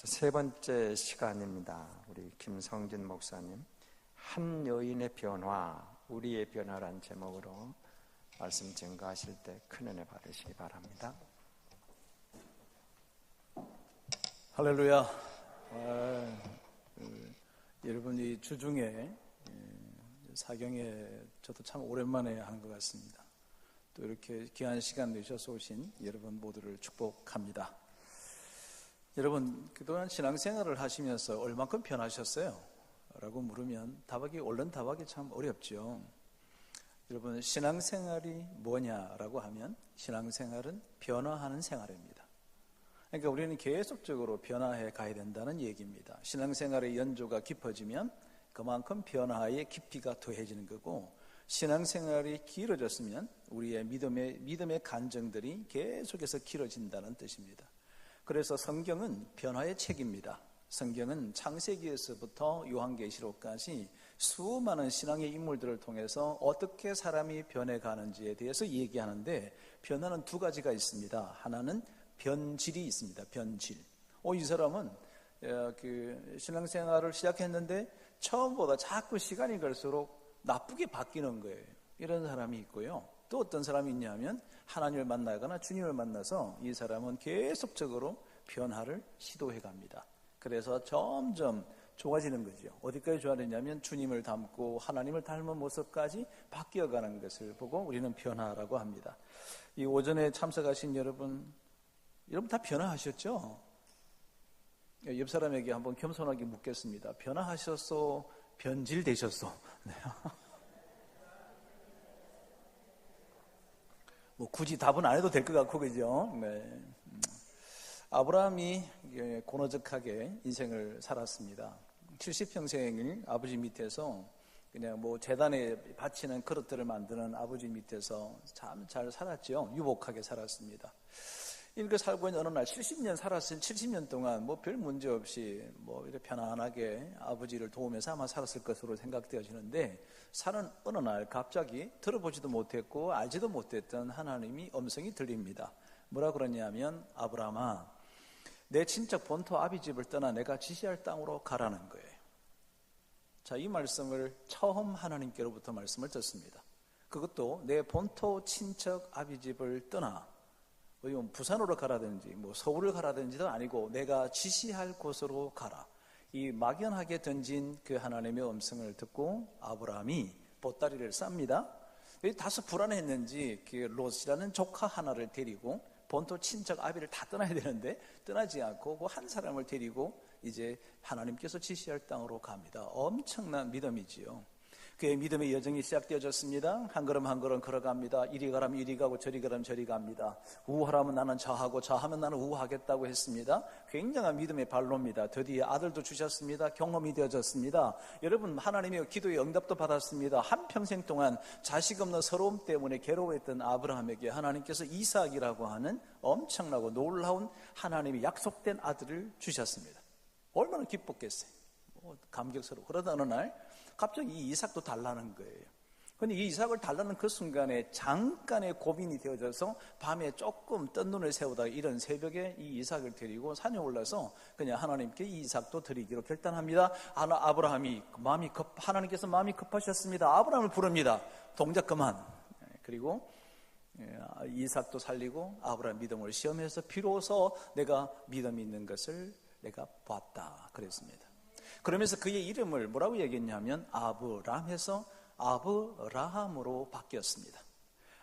세 번째 시간입니다. 우리 김성진 목사님, 한 여인의 변화, 우리의 변화란 제목으로 말씀 증거하실 때 큰 은혜 받으시기 바랍니다. 할렐루야. 여러분, 이 주중에 사경에 저도 참 오랜만에 하는 것 같습니다. 또 이렇게 귀한 시간 내셔서 오신 여러분 모두를 축복합니다. 여러분, 그동안 신앙생활을 하시면서 얼만큼 변하셨어요? 라고 물으면 얼른 답하기 참 어렵죠. 여러분, 신앙생활이 뭐냐라고 하면 신앙생활은 변화하는 생활입니다. 그러니까 우리는 계속적으로 변화해 가야 된다는 얘기입니다. 신앙생활의 연조가 깊어지면 그만큼 변화의 깊이가 더해지는 거고, 신앙생활이 길어졌으면 우리의 믿음의 간증들이 계속해서 길어진다는 뜻입니다. 그래서 성경은 변화의 책입니다. 성경은 창세기에서부터 요한계시록까지 수많은 신앙의 인물들을 통해서 어떻게 사람이 변해가는지에 대해서 얘기하는데, 변화는 두 가지가 있습니다. 하나는 변질이 있습니다. 변질. 이 사람은 신앙생활을 시작했는데 처음보다 자꾸 시간이 갈수록 나쁘게 바뀌는 거예요. 이런 사람이 있고요. 또 어떤 사람이 있냐면 하나님을 만나거나 주님을 만나서 이 사람은 계속적으로 변화를 시도해 갑니다. 그래서 점점 좋아지는 거죠. 어디까지 좋아지냐면 주님을 닮고 하나님을 닮은 모습까지 바뀌어가는 것을 보고 우리는 변화라고 합니다. 이 오전에 참석하신 여러분 다 변화하셨죠? 옆 사람에게 한번 겸손하게 묻겠습니다. 변화하셨어? 변질되셨어? 네. 굳이 답은 안 해도 될 것 같고, 그죠? 네. 아브라함이 고노적하게 인생을 살았습니다. 70평생을 아버지 밑에서 그냥 제단에 바치는 그릇들을 만드는 아버지 밑에서 참 잘 살았죠. 유복하게 살았습니다. 이렇게 살고 있는 어느 날 70년 살았을 70년 동안 별 문제 없이 이렇게 편안하게 아버지를 도우면서 아마 살았을 것으로 생각되어지는데, 사는 어느 날 갑자기 들어보지도 못했고 알지도 못했던 하나님이 음성이 들립니다. 뭐라 그러냐면, 아브라함아, 내 친척 본토 아비집을 떠나 내가 지시할 땅으로 가라는 거예요. 자, 이 말씀을 처음 하나님께로부터 말씀을 듣습니다. 그것도 내 본토 친척 아비집을 떠나, 부산으로 가라든지 서울을 가라든지도 아니고 내가 지시할 곳으로 가라. 이 막연하게 던진 그 하나님의 음성을 듣고 아브라함이 보따리를 쌉니다. 다소 불안했는지 롯이라는 조카 하나를 데리고 본토 친척 아비를 다 떠나야 되는데 떠나지 않고 그 한 사람을 데리고 이제 하나님께서 지시할 땅으로 갑니다. 엄청난 믿음이지요. 그의 믿음의 여정이 시작되어졌습니다. 한 걸음 한 걸음 걸어갑니다. 이리 가라면 이리 가고 저리 가라면 저리 갑니다. 우하라면 나는 좌하고 좌하면 나는 우하겠다고 했습니다. 굉장한 믿음의 발로입니다. 드디어 아들도 주셨습니다. 경험이 되어졌습니다. 여러분, 하나님의 기도의 응답도 받았습니다. 한평생 동안 자식 없는 서러움 때문에 괴로워했던 아브라함에게 하나님께서 이삭이라고 하는 엄청나고 놀라운 하나님의 약속된 아들을 주셨습니다. 얼마나 기뻤겠어요. 감격스러워. 그러다 어느 날 갑자기 이 이삭도 달라는 거예요. 그런데 이 이삭을 달라는 그 순간에 잠깐의 고민이 되어져서 밤에 조금 뜬 눈을 세우다가 이른 새벽에 이 이삭을 데리고 산에 올라서 그냥 하나님께 이 이삭도 드리기로 결단합니다. 아브라함이 하나님께서 마음이 급하셨습니다. 아브라함을 부릅니다. 동작 그만. 그리고 이삭도 살리고 아브라함 믿음을 시험해서 비로소 내가 믿음이 있는 것을 내가 봤다 그랬습니다. 그러면서 그의 이름을 뭐라고 얘기했냐면 아브람해서 아브라함으로 바뀌었습니다.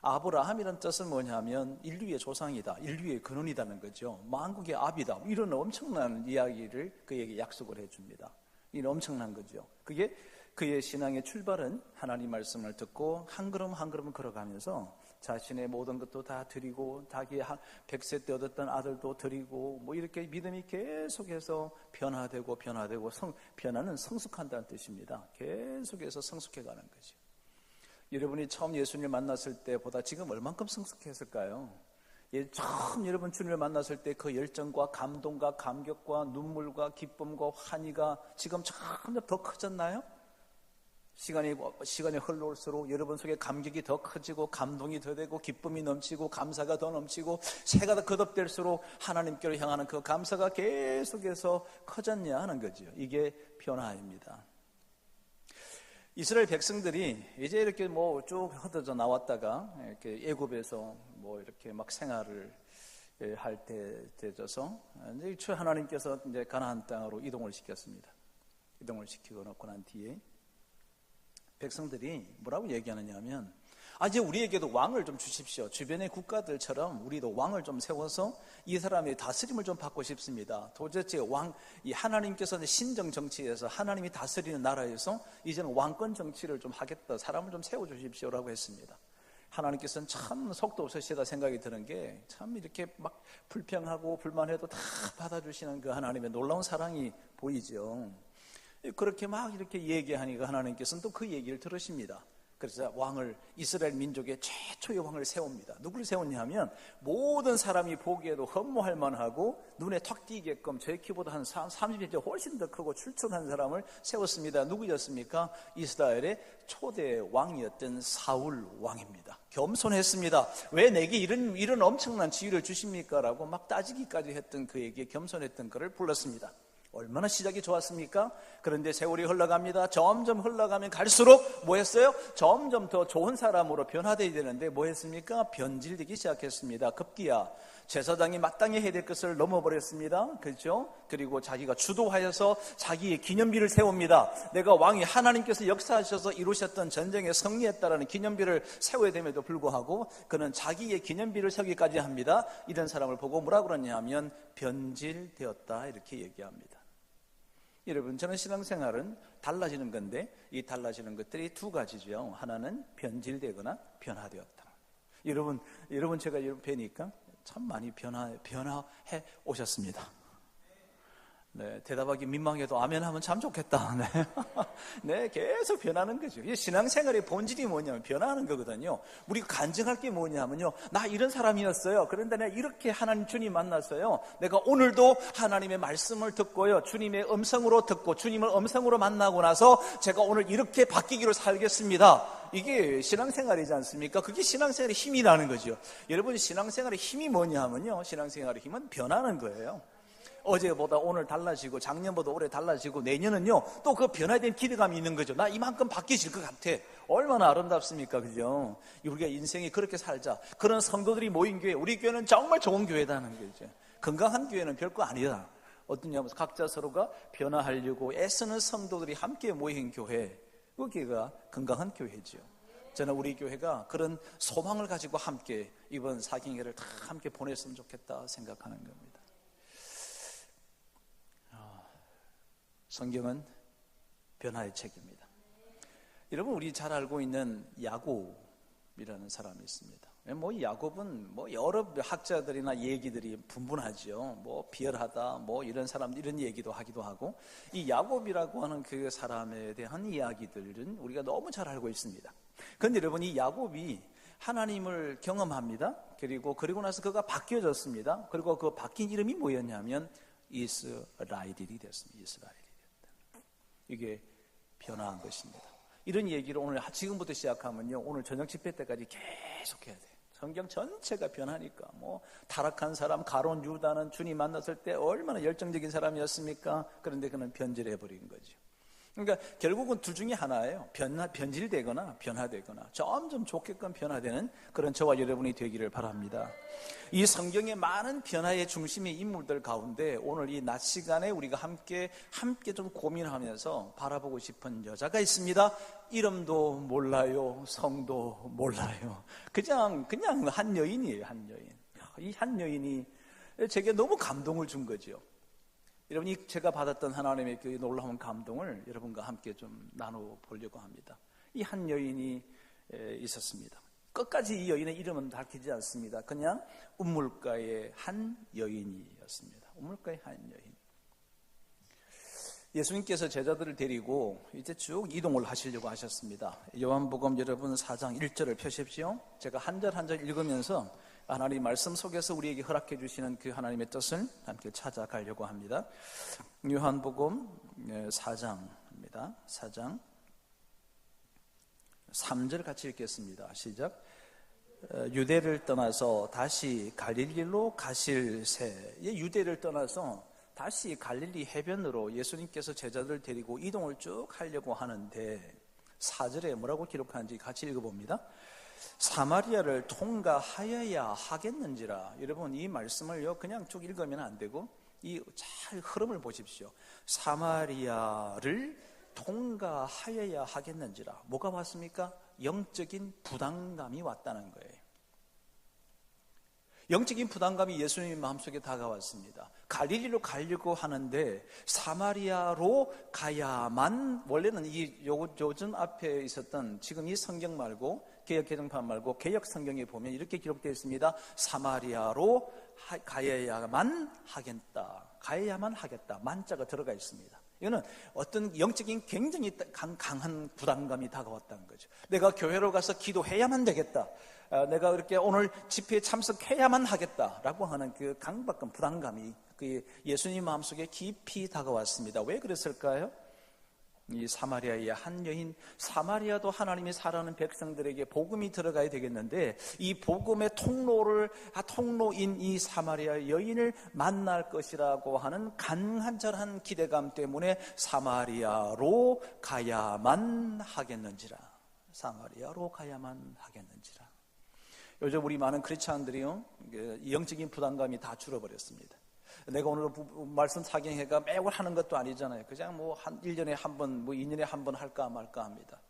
아브라함이라는 뜻은 뭐냐면 인류의 조상이다, 인류의 근원이라는 거죠. 만국의 아비다, 이런 엄청난 이야기를 그에게 약속을 해줍니다. 이는 엄청난 거죠. 그게 그의 신앙의 출발은 하나님 말씀을 듣고 한 걸음 한 걸음 걸어가면서 자신의 모든 것도 다 드리고 자기 100세 때 얻었던 아들도 드리고 이렇게 믿음이 계속해서 변화되고 변화는 성숙한다는 뜻입니다. 계속해서 성숙해가는 거죠. 여러분이 처음 예수님을 만났을 때보다 지금 얼만큼 성숙했을까요? 처음 여러분 주님을 만났을 때 그 열정과 감동과 감격과 눈물과 기쁨과 환희가 지금 점점 더 커졌나요? 시간이 흘러올수록 여러분 속에 감격이 더 커지고 감동이 더 되고 기쁨이 넘치고 감사가 더 넘치고 새가 더 거듭될수록 하나님께로 향하는 그 감사가 계속해서 커졌냐 하는 거죠. 이게 변화입니다. 이스라엘 백성들이 이제 이렇게 뭐 쭉 흩어져 나왔다가 이렇게 애굽에서 뭐 이렇게 막 생활을 할 때 되져서 이제 하나님께서 이제 가나안 땅으로 이동을 시켰습니다. 이동을 시키고 놓고 난 뒤에 백성들이 뭐라고 얘기하느냐 하면 이제 우리에게도 왕을 좀 주십시오. 주변의 국가들처럼 우리도 왕을 좀 세워서 이 사람의 다스림을 좀 받고 싶습니다. 도대체 이 하나님께서 신정 정치에서 하나님이 다스리는 나라에서 이제는 왕권 정치를 좀 하겠다. 사람을 좀 세워주십시오라고 했습니다. 하나님께서는 참 속도 없으시다 생각이 드는 게 참 이렇게 막 불평하고 불만해도 다 받아주시는 그 하나님의 놀라운 사랑이 보이죠. 그렇게 막 이렇게 얘기하니까 하나님께서는 또 그 얘기를 들으십니다. 그래서 이스라엘 민족의 최초의 왕을 세웁니다. 누구를 세웠냐 하면 모든 사람이 보기에도 흠모할 만하고 눈에 탁 띄게끔 제 키보다 한 30cm 훨씬 더 크고 출중한 사람을 세웠습니다. 누구였습니까? 이스라엘의 초대 왕이었던 사울 왕입니다. 겸손했습니다. 왜 내게 이런 엄청난 지위를 주십니까? 라고 막 따지기까지 했던 그에게 겸손했던 그를 불렀습니다. 얼마나 시작이 좋았습니까? 그런데 세월이 흘러갑니다. 점점 흘러가면 갈수록 뭐 했어요? 점점 더 좋은 사람으로 변화되어야 되는데 뭐 했습니까? 변질되기 시작했습니다. 급기야 제사장이 마땅히 해야 될 것을 넘어버렸습니다. 그렇죠? 그리고 자기가 주도하여서 자기의 기념비를 세웁니다. 내가 왕이 하나님께서 역사하셔서 이루셨던 전쟁에 승리했다라는 기념비를 세워야 됨에도 불구하고 그는 자기의 기념비를 세우기까지 합니다. 이런 사람을 보고 뭐라고 그러냐 하면 변질되었다 이렇게 얘기합니다. 여러분, 저는 신앙생활은 달라지는 건데 이 달라지는 것들이 두 가지죠. 하나는 변질되거나 변화되었다. 여러분 제가 뵈니까 참 많이 변화해 오셨습니다. 네, 대답하기 민망해도 아멘 하면 참 좋겠다. 네. 네, 계속 변하는 거죠. 신앙생활의 본질이 뭐냐면 변화하는 거거든요. 우리가 간증할 게 뭐냐면요. 나 이런 사람이었어요. 그런데 내가 이렇게 하나님 주님 만났어요. 내가 오늘도 하나님의 말씀을 듣고요. 주님의 음성으로 듣고 주님을 음성으로 만나고 나서 제가 오늘 이렇게 바뀌기로 살겠습니다. 이게 신앙생활이지 않습니까? 그게 신앙생활의 힘이라는 거죠. 여러분, 신앙생활의 힘이 뭐냐면요. 신앙생활의 힘은 변하는 거예요. 어제보다 오늘 달라지고 작년보다 올해 달라지고 내년은요 또 그 변화된 기대감이 있는 거죠. 나 이만큼 바뀌질 것 같아. 얼마나 아름답습니까? 그죠? 우리가 인생이 그렇게 살자. 그런 성도들이 모인 교회, 우리 교회는 정말 좋은 교회다는 거죠. 건강한 교회는 별거 아니다. 어떠냐면 각자 서로가 변화하려고 애쓰는 성도들이 함께 모인 교회, 그 교회가 건강한 교회죠. 저는 우리 교회가 그런 소망을 가지고 함께 이번 사경회를 다 함께 보냈으면 좋겠다 생각하는 겁니다. 성경은 변화의 책입니다. 여러분, 우리 잘 알고 있는 야곱이라는 사람이 있습니다. 이 야곱은 여러 학자들이나 얘기들이 분분하죠. 비열하다, 이런 사람들 이런 얘기도 하기도 하고, 이 야곱이라고 하는 그 사람에 대한 이야기들은 우리가 너무 잘 알고 있습니다. 그런데 여러분, 이 야곱이 하나님을 경험합니다. 그리고 나서 그가 바뀌어졌습니다. 그리고 그 바뀐 이름이 뭐였냐면 이스라엘이 됐습니다. 이스라엘이 됐다. 이게 변화한 것입니다. 이런 얘기를 오늘 지금부터 시작하면요, 오늘 저녁 집회 때까지 계속 해야 돼요. 성경 전체가 변하니까. 타락한 사람 가론 유다는 주님 만났을 때 얼마나 열정적인 사람이었습니까? 그런데 그는 변질해버린 거죠. 그러니까 결국은 둘 중에 하나예요. 변질되거나 변화되거나 점점 좋게끔 변화되는 그런 저와 여러분이 되기를 바랍니다. 이 성경의 많은 변화의 중심의 인물들 가운데 오늘 이 낮 시간에 우리가 함께 좀 고민하면서 바라보고 싶은 여자가 있습니다. 이름도 몰라요, 성도 몰라요. 그냥 한 여인이에요. 한 여인. 이 한 여인이 제게 너무 감동을 준 거죠. 여러분이 제가 받았던 하나님의 그 놀라운 감동을 여러분과 함께 좀 나눠보려고 합니다. 이 한 여인이 있었습니다. 끝까지 이 여인의 이름은 밝히지 않습니다. 그냥 우물가의 한 여인이었습니다. 우물가의 한 여인. 예수님께서 제자들을 데리고 이제 쭉 이동을 하시려고 하셨습니다. 요한복음 여러분 4장 1절을 펴십시오. 제가 한 절 한 절 읽으면서 하나님 말씀 속에서 우리에게 허락해 주시는 그 하나님의 뜻을 함께 찾아가려고 합니다. 요한복음 4장입니다. 4장 3절 같이 읽겠습니다. 시작. 유대를 떠나서 다시 갈릴리로 가실새. 유대를 떠나서 다시 갈릴리 해변으로 예수님께서 제자들을 데리고 이동을 쭉 하려고 하는데 4절에 뭐라고 기록하는지 같이 읽어봅니다. 사마리아를 통과하여야 하겠는지라. 여러분, 이 말씀을요 그냥 쭉 읽으면 안 되고 이 잘 흐름을 보십시오. 사마리아를 통과하여야 하겠는지라. 뭐가 왔습니까? 영적인 부담감이 왔다는 거예요. 영적인 부담감이 예수님 마음속에 다가왔습니다. 갈릴리로 가려고 하는데 사마리아로 가야만, 원래는 요즘 앞에 있었던 지금 이 성경 말고 개역 개정판 말고 개역 성경에 보면 이렇게 기록되어 있습니다. 사마리아로 가야만 하겠다. 가야만 하겠다. 만자가 들어가 있습니다. 이거는 어떤 영적인 굉장히 강한 부담감이 다가왔다는 거죠. 내가 교회로 가서 기도해야만 되겠다. 내가 이렇게 오늘 집회에 참석해야만 하겠다라고 하는 그 강박감, 부담감이 그 예수님 마음속에 깊이 다가왔습니다. 왜 그랬을까요? 이 사마리아의 한 여인, 사마리아도 하나님이 사랑하는 백성들에게 복음이 들어가야 되겠는데 이 복음의 통로인 이 사마리아 여인을 만날 것이라고 하는 간절한 기대감 때문에 사마리아로 가야만 하겠는지라. 사마리아로 가야만 하겠는지라. 요즘 우리 많은 크리스찬들이요 영적인 부담감이 다 줄어버렸습니다. 내가 오늘 말씀 사경회가 매월 하는 것도 아니잖아요. 그냥 뭐 한 1년에 한 번, 뭐 2년에 한 번 할까 말까 합니다.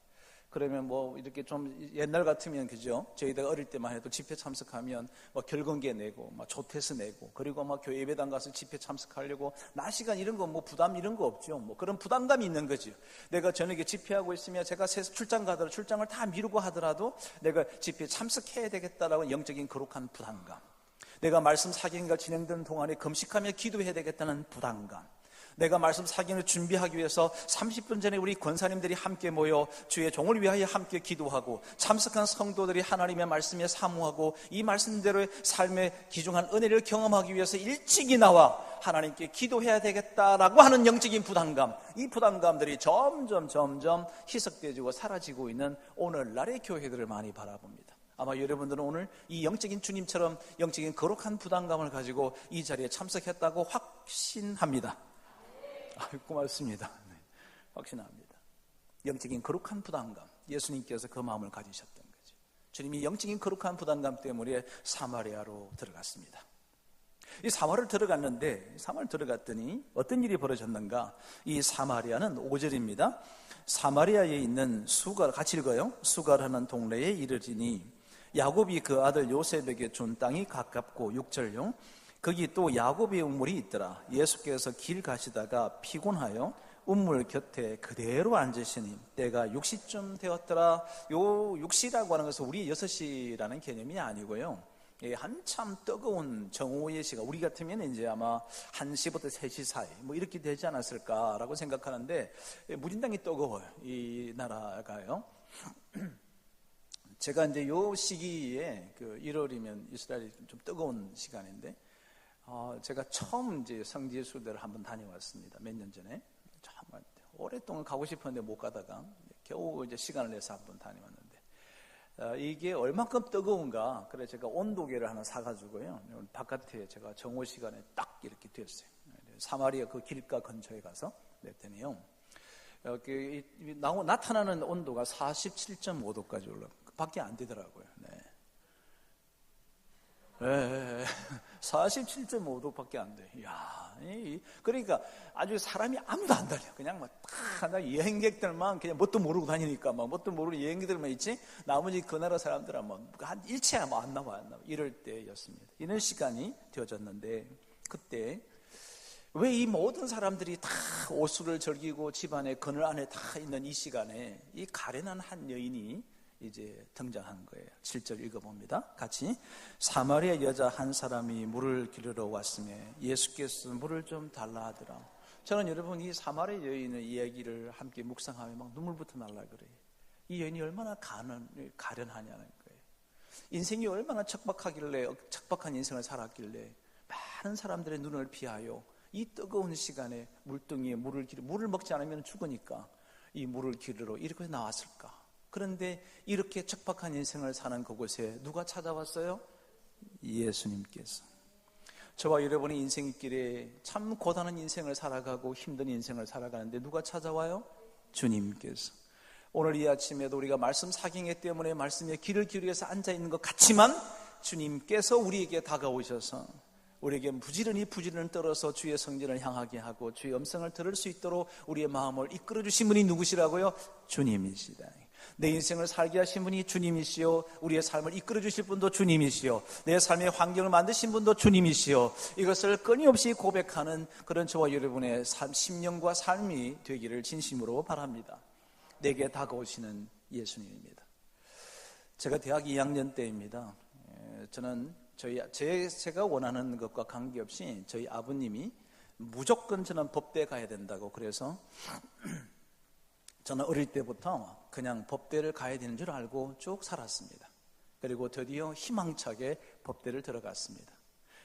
그러면 뭐 이렇게 좀 옛날 같으면 그죠? 저희가 어릴 때만 해도 집회 참석하면 뭐 결근계 내고, 막 조퇴서 내고, 그리고 막 교회 예배당 가서 집회 참석하려고 낮 시간 이런 거 뭐 부담 이런 거 없죠. 뭐 그런 부담감이 있는 거죠. 내가 저녁에 집회하고 있으면 제가 출장 가더라도 출장을 다 미루고 하더라도 내가 집회에 참석해야 되겠다라고 영적인 거룩한 부담감. 내가 말씀 사경회가 진행되는 동안에 금식하며 기도해야 되겠다는 부담감. 내가 말씀 사경을 준비하기 위해서 30분 전에 우리 권사님들이 함께 모여 주의 종을 위하여 함께 기도하고 참석한 성도들이 하나님의 말씀에 사모하고 이 말씀대로의 삶의 귀중한 은혜를 경험하기 위해서 일찍이 나와 하나님께 기도해야 되겠다라고 하는 영적인 부담감, 이 부담감들이 점점 희석되어지고 사라지고 있는 오늘날의 교회들을 많이 바라봅니다. 아마 여러분들은 오늘 이 영적인 주님처럼 영적인 거룩한 부담감을 가지고 이 자리에 참석했다고 확신합니다. 고맙습니다. 네, 확신합니다. 영적인 거룩한 부담감, 예수님께서 그 마음을 가지셨던 거죠. 주님이 영적인 거룩한 부담감 때문에 사마리아로 들어갔습니다. 이 사마리아를 들어갔더니 어떤 일이 벌어졌는가? 이 사마리아는 5절입니다. 사마리아에 있는 수갈, 같이 읽어요. 수갈하는 동네에 이르지니 야곱이 그 아들 요셉에게 준 땅이 가깝고 6절요. 거기 또 야곱의 우물이 있더라. 예수께서 길 가시다가 피곤하여 우물 곁에 그대로 앉으시니 때가 6시쯤 되었더라. 요 6시라고 하는 것은 우리 6시라는 개념이 아니고요. 한참 뜨거운 정오의 시간, 우리 같으면 이제 아마 1시부터 3시 사이 뭐 이렇게 되지 않았을까라고 생각하는데 무진장이 뜨거워요. 이 나라가요. 제가 이제 요 시기에 그 1월이면 이스라엘이 좀 뜨거운 시간인데 제가 처음 이제 성지 예수대를 한번 다녀왔습니다. 몇 년 전에. 정말 오랫동안 가고 싶었는데 못 가다가 겨우 이제 시간을 내서 한번 다녀왔는데 이게 얼만큼 뜨거운가. 그래서 제가 온도계를 하나 사가지고요. 바깥에 제가 정오 시간에 딱 이렇게 됐어요. 사마리아 그 길가 근처에 가서 냈더니요. 나타나는 온도가 47.5도까지 올라. 밖에 안 되더라고요. 네. 47.5도밖에 안 돼. 이야, 그러니까 아주 사람이 아무도 안 다녀. 그냥 막 여행객들만 그냥 뭣도 모르고 다니니까 막 뭣도 모르는 여행객들만 있지. 나머지 그 나라 사람들은 한 일체가 안 나와. 이럴 때였습니다. 이런 시간이 되어졌는데 그때 왜 이 모든 사람들이 다 오수를 즐기고 집안에 그늘 안에 다 있는 이 시간에 이 가련한 한 여인이 이제 등장한 거예요. 7절 읽어봅니다. 같이. 사마리아 여자 한 사람이 물을 기르러 왔으며 예수께서 물을 좀 달라 하더라. 저는 여러분 이 사마리아 여인의 이야기를 함께 묵상하면 막 눈물부터 날라 그래요. 이 여인이 얼마나 가련하냐는 거예요. 인생이 얼마나 척박한 인생을 살았길래 많은 사람들의 눈을 피하여 이 뜨거운 시간에 물등에 물을 먹지 않으면 죽으니까 이 물을 기르러 이렇게 나왔을까? 그런데 이렇게 척박한 인생을 사는 그곳에 누가 찾아왔어요? 예수님께서. 저와 여러분의 인생길에 참 고단한 인생을 살아가고 힘든 인생을 살아가는데 누가 찾아와요? 주님께서. 오늘 이 아침에도 우리가 말씀 사경회 때문에 말씀에 귀를 기울여서 앉아있는 것 같지만 주님께서 우리에게 다가오셔서 우리에게 부지런히 떨어서 주의 성전을 향하게 하고 주의 음성을 들을 수 있도록 우리의 마음을 이끌어 주신 분이 누구시라고요? 주님이시다. 내 인생을 살게 하신 분이 주님이시요, 우리의 삶을 이끌어 주실 분도 주님이시요, 내 삶의 환경을 만드신 분도 주님이시요, 이것을 끊임없이 고백하는 그런 저와 여러분의 심령과 삶이 되기를 진심으로 바랍니다. 내게 다가오시는 예수님입니다. 제가 대학 2학년 때입니다. 저는 제가 원하는 것과 관계없이 저희 아버님이 무조건 저는 법대 가야 된다고, 그래서 저는 어릴 때부터 그냥 법대를 가야 되는 줄 알고 쭉 살았습니다. 그리고 드디어 희망차게 법대를 들어갔습니다.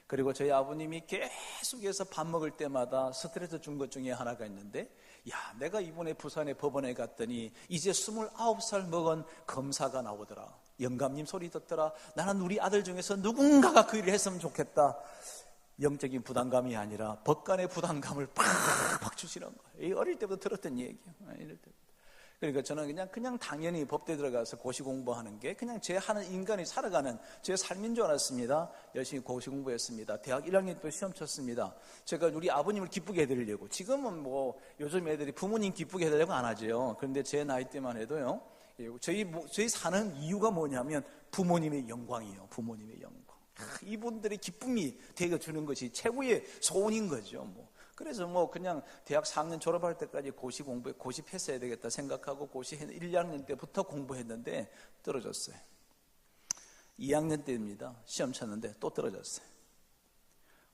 그리고 저희 아버님이 계속해서 밥 먹을 때마다 스트레스 준 것 중에 하나가 있는데, 야, 내가 이번에 부산에 법원에 갔더니 이제 29살 먹은 검사가 나오더라. 영감님 소리 듣더라. 나는 우리 아들 중에서 누군가가 그 일을 했으면 좋겠다. 영적인 부담감이 아니라 법관의 부담감을 팍팍 주시는 거예요. 어릴 때부터 들었던 얘기예요. 이럴 때. 그러니까 저는 그냥 당연히 법대 들어가서 고시 공부하는 게 그냥 제 하는 인간이 살아가는 제 삶인 줄 알았습니다. 열심히 고시 공부했습니다. 대학 1학년 때 시험 쳤습니다. 제가 우리 아버님을 기쁘게 해드리려고. 지금은 뭐 요즘 애들이 부모님 기쁘게 해드리려고 안 하죠. 그런데 제 나이 때만 해도요, 저희 사는 이유가 뭐냐면 부모님의 영광이에요. 부모님의 영광. 이분들의 기쁨이 되어주는 것이 최고의 소원인 거죠. 그래서 그냥 대학 4학년 졸업할 때까지 고시 공부에 고시했어야 되겠다 생각하고 고시 1학년 때부터 공부했는데 떨어졌어요. 2학년 때입니다. 시험 쳤는데 또 떨어졌어요.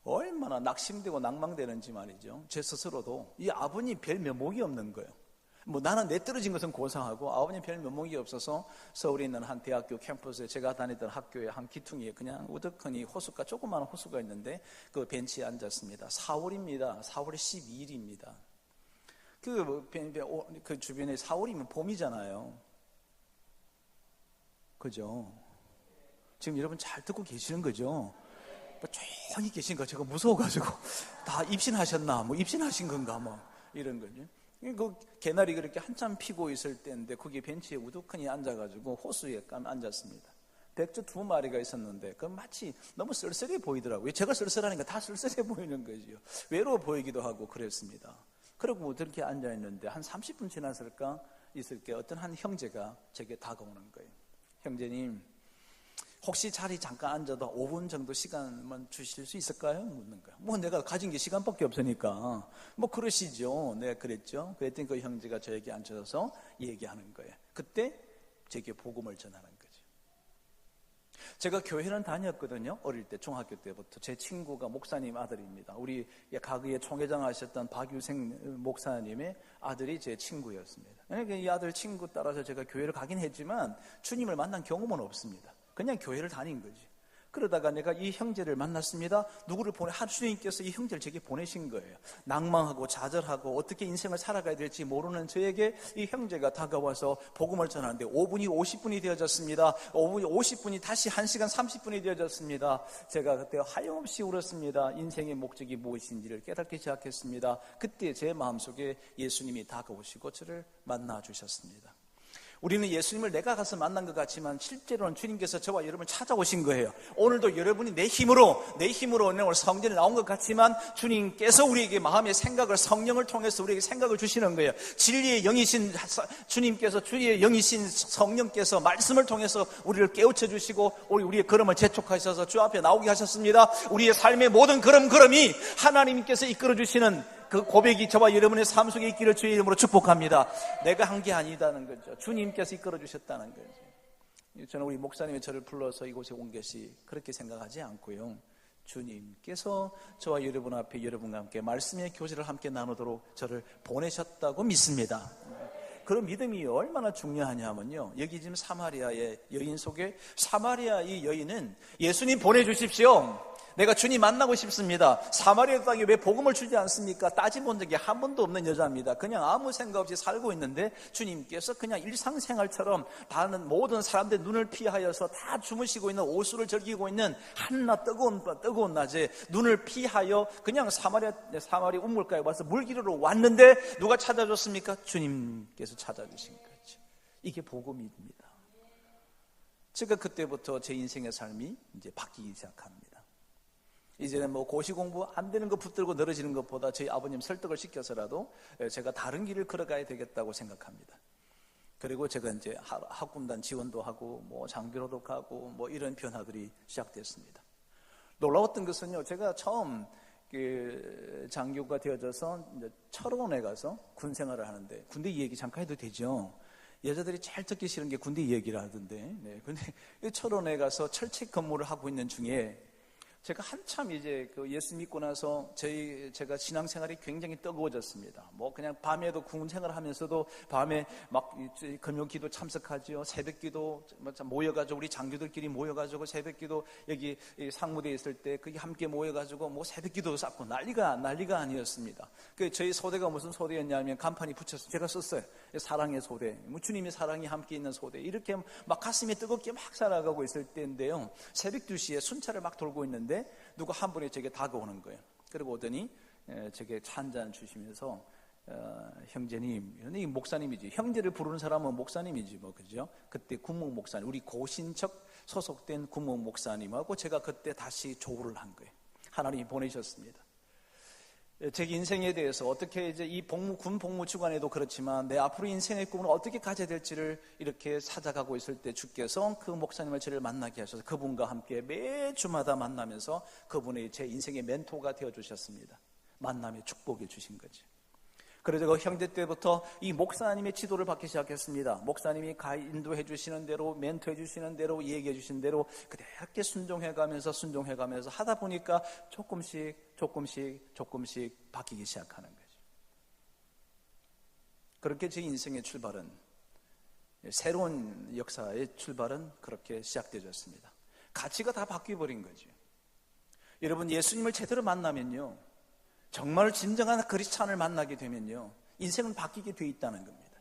얼마나 낙심되고 낭망되는지 말이죠. 제 스스로도 이 아버님 별 면목이 없는 거예요. 나는 내 떨어진 것은 고상하고 아버님 별 면목이 없어서 서울에 있는 한 대학교 캠퍼스에, 제가 다니던 학교의 한 기퉁이에 그냥 우두커니 호수가, 조그마한 호수가 있는데 그 벤치에 앉았습니다. 4월입니다. 4월에 12일입니다. 그 주변에 4월이면 봄이잖아요. 그죠? 지금 여러분 잘 듣고 계시는 거죠? 조용히 계신 거 제가 무서워가지고 다 입신하셨나? 입신하신 건가? 이런 거죠. 그 개나리 그렇게 한참 피고 있을 때인데 거기 벤치에 우두커니 앉아가지고 호수에 앉았습니다. 백조 2마리가 있었는데 그 마치 너무 쓸쓸해 보이더라고요. 제가 쓸쓸하니까 다 쓸쓸해 보이는 거죠. 외로워 보이기도 하고 그랬습니다. 그리고 그렇게 앉아있는데 한 30분 지났을까 있을 때 어떤 한 형제가 제게 다가오는 거예요. 형제님, 혹시 자리 잠깐 앉아도 5분 정도 시간만 주실 수 있을까요? 묻는 거예요. 내가 가진 게 시간밖에 없으니까 그러시죠. 네, 그랬죠. 그랬더니 그 형제가 저에게 앉아서 얘기하는 거예요. 그때 제게 복음을 전하는 거죠. 제가 교회는 다녔거든요. 어릴 때, 중학교 때부터. 제 친구가 목사님 아들입니다. 우리 가그에 총회장 하셨던 박유생 목사님의 아들이 제 친구였습니다. 그러니까 이 아들 친구 따라서 제가 교회를 가긴 했지만 주님을 만난 경험은 없습니다. 그냥 교회를 다닌 거지. 그러다가 내가 이 형제를 만났습니다. 누구를 하나님께서 이 형제를 제게 보내신 거예요. 낭망하고 좌절하고 어떻게 인생을 살아가야 될지 모르는 저에게 이 형제가 다가와서 복음을 전하는데 5분이 50분이 되어졌습니다. 5분이 50분이 다시 1시간 30분이 되어졌습니다. 제가 그때 하염없이 울었습니다. 인생의 목적이 무엇인지를 깨닫기 시작했습니다. 그때 제 마음속에 예수님이 다가오시고 저를 만나주셨습니다. 우리는 예수님을 내가 가서 만난 것 같지만 실제로는 주님께서 저와 여러분을 찾아오신 거예요. 오늘도 여러분이 내 힘으로 오늘 성전에 나온 것 같지만 주님께서 우리에게 마음의 생각을, 성령을 통해서 우리에게 생각을 주시는 거예요. 진리의 영이신 주님께서, 주의 영이신 성령께서 말씀을 통해서 우리를 깨우쳐 주시고 우리의 걸음을 재촉하셔서 주 앞에 나오게 하셨습니다. 우리의 삶의 모든 걸음이 하나님께서 이끌어 주시는 그 고백이 저와 여러분의 삶 속에 있기를 주의 이름으로 축복합니다. 내가 한 게 아니다는 거죠. 주님께서 이끌어 주셨다는 거죠. 저는 우리 목사님이 저를 불러서 이곳에 온 것이 그렇게 생각하지 않고요. 주님께서 저와 여러분 앞에 여러분과 함께 말씀의 교제를 함께 나누도록 저를 보내셨다고 믿습니다. 그런 믿음이 얼마나 중요하냐면요, 여기 지금 사마리아의 여인 속에, 사마리아 이 여인은 예수님 보내주십시오, 내가 주님 만나고 싶습니다. 사마리아 땅에 왜 복음을 주지 않습니까? 따져본 적이 한 번도 없는 여자입니다. 그냥 아무 생각 없이 살고 있는데 주님께서 그냥 일상생활처럼 다른 모든 사람들의 눈을 피하여서 다 주무시고 있는 오수를 즐기고 있는 한낮 뜨거운 낮에 눈을 피하여 그냥 사마리아 우물가에 와서 물기르러 왔는데 누가 찾아줬습니까? 주님께서 찾아주신 거죠. 이게 복음입니다. 제가 그때부터 제 인생의 삶이 이제 바뀌기 시작합니다. 이제는 뭐 고시 공부 안 되는 거 붙들고 늘어지는 것보다 저희 아버님 설득을 시켜서라도 제가 다른 길을 걸어가야 되겠다고 생각합니다. 그리고 제가 이제 학군단 지원도 하고 뭐 장교로도 가고 뭐 이런 변화들이 시작됐습니다. 놀라웠던 것은요, 제가 처음 장교가 되어져서 이제 철원에 가서 군 생활을 하는데, 군대 얘기 잠깐 해도 되죠? 여자들이 제일 듣기 싫은 게 군대 얘기를 하던데, 네. 근데 철원에 가서 철책 근무를 하고 있는 중에 제가 한참 이제 예수 믿고 나서 제가 신앙생활이 굉장히 뜨거워졌습니다. 뭐 그냥 밤에도 군 생활을 하면서도 밤에 막 금요기도 참석하지요. 새벽기도 모여가지고 우리 장교들끼리 모여가지고 새벽기도 여기 상무대에 있을 때 그게 함께 모여가지고 뭐 새벽기도 쌓고 난리가 아니었습니다. 저희 소대가 무슨 소대였냐면 간판이 붙였어요. 제가 썼어요. 사랑의 소대, 뭐 주님의 사랑이 함께 있는 소대. 이렇게 막 가슴이 뜨겁게 막 살아가고 있을 때인데요. 새벽 2시에 순찰을 막 돌고 있는데 누가 한 분이 제게 다가오는 거예요. 그리고 오더니 제게 차 한 잔 주시면서 형제님, 목사님이지. 형제를 부르는 사람은 목사님이지 뭐, 그죠? 그때 군목 목사님, 우리 고신척 소속된 군목 목사님하고 제가 그때 다시 조우를 한 거예요. 하나님이 보내셨습니다. 제 인생에 대해서 어떻게 이제 이 군 복무 주간에도 그렇지만 내 앞으로 인생의 꿈을 어떻게 가져야 될지를 이렇게 찾아가고 있을 때 주께서 그 목사님을 저를 만나게 하셔서 그분과 함께 매주마다 만나면서 그분이 제 인생의 멘토가 되어주셨습니다. 만남의 축복을 주신 거죠. 그래서 그 형제 때부터 이 목사님의 지도를 받기 시작했습니다. 목사님이 인도해 주시는 대로, 멘토해 주시는 대로, 얘기해 주시는 대로 그렇게 순종해가면서 하다 보니까 조금씩 바뀌기 시작하는 거죠. 그렇게 제 인생의 출발은, 새로운 역사의 출발은 그렇게 시작되었습니다. 가치가 다 바뀌어버린 거죠. 여러분, 예수님을 제대로 만나면요, 정말 진정한 그리스찬을 만나게 되면요, 인생은 바뀌게 돼 있다는 겁니다.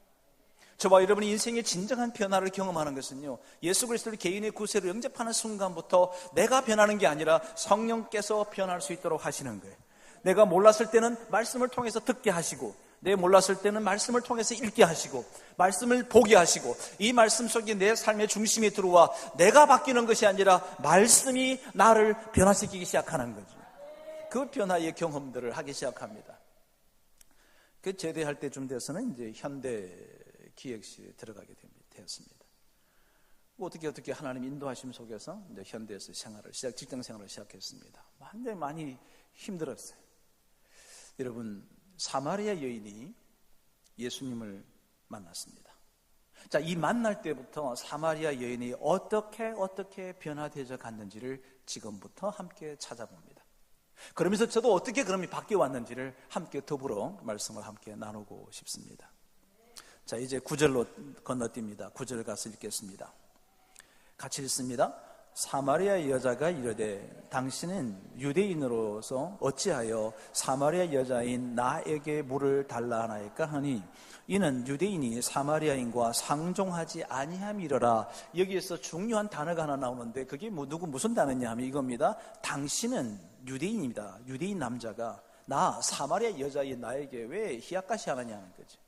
저와 여러분이 인생의 진정한 변화를 경험하는 것은요, 예수 그리스도를 개인의 구세로 영접하는 순간부터 내가 변하는 게 아니라 성령께서 변할 수 있도록 하시는 거예요. 내가 몰랐을 때는 말씀을 통해서 듣게 하시고, 내가 몰랐을 때는 말씀을 통해서 읽게 하시고, 말씀을 보게 하시고, 이 말씀 속에 내 삶의 중심이 들어와 내가 바뀌는 것이 아니라 말씀이 나를 변화시키기 시작하는 거죠. 그 변화의 경험들을 하기 시작합니다. 그 제대할 때쯤 돼서는 이제 현대 기획실에 들어가게 되었습니다. 어떻게 하나님 인도하심 속에서 이제 현대에서 직장 생활을 시작했습니다. 굉장히 많이 힘들었어요. 여러분, 사마리아 여인이 예수님을 만났습니다. 자, 이 만날 때부터 사마리아 여인이 어떻게 변화되어 갔는지를 지금부터 함께 찾아봅니다. 그러면서 저도 어떻게 그럼이 바뀌어 왔는지를 함께 더불어 말씀을 함께 나누고 싶습니다. 자, 이제 9절로 건너뜁니다. 9절 가서 읽겠습니다. 같이 읽습니다. 사마리아 여자가 이르되 당신은 유대인으로서 어찌하여 사마리아 여자인 나에게 물을 달라 하나이까 하니 이는 유대인이 사마리아인과 상종하지 아니함이러라. 여기에서 중요한 단어가 하나 나오는데 그게 무슨 단어냐 하면 이겁니다. 당신은 유대인입니다. 유대인 남자가 나 사마리아 여자인 나에게 왜 희약가시 하느냐는 거죠.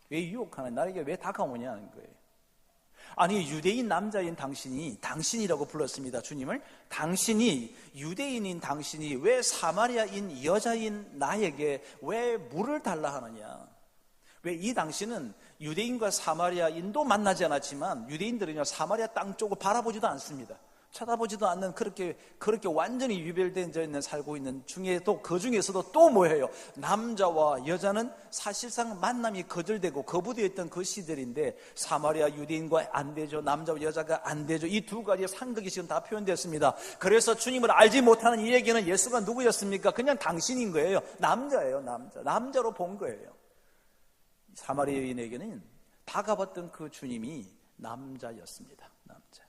왜 유혹하느냐, 나에게 왜 다가오냐는 거예요. 아니, 유대인 남자인 당신이라고 불렀습니다. 주님을. 당신이, 유대인인 당신이 왜 사마리아인 여자인 나에게 왜 물을 달라 하느냐. 왜 이 당신은 유대인과 사마리아인도 만나지 않았지만 유대인들은요, 사마리아 땅 쪽을 바라보지도 않습니다. 쳐다보지도 않는 그렇게 완전히 유별된 있는 살고 있는 중에도 그 중에서도 또 뭐예요? 남자와 여자는 사실상 만남이 거절되고 거부되어 있던 그 시절인데 사마리아 유대인과 안 되죠. 남자와 여자가 안 되죠. 이 두 가지의 상극이 지금 다 표현됐습니다. 그래서 주님을 알지 못하는 이에게는 예수가 누구였습니까? 그냥 당신인 거예요. 남자예요. 남자로 본 거예요. 사마리아 여인에게는 다가봤던 그 주님이 남자였습니다. 남자.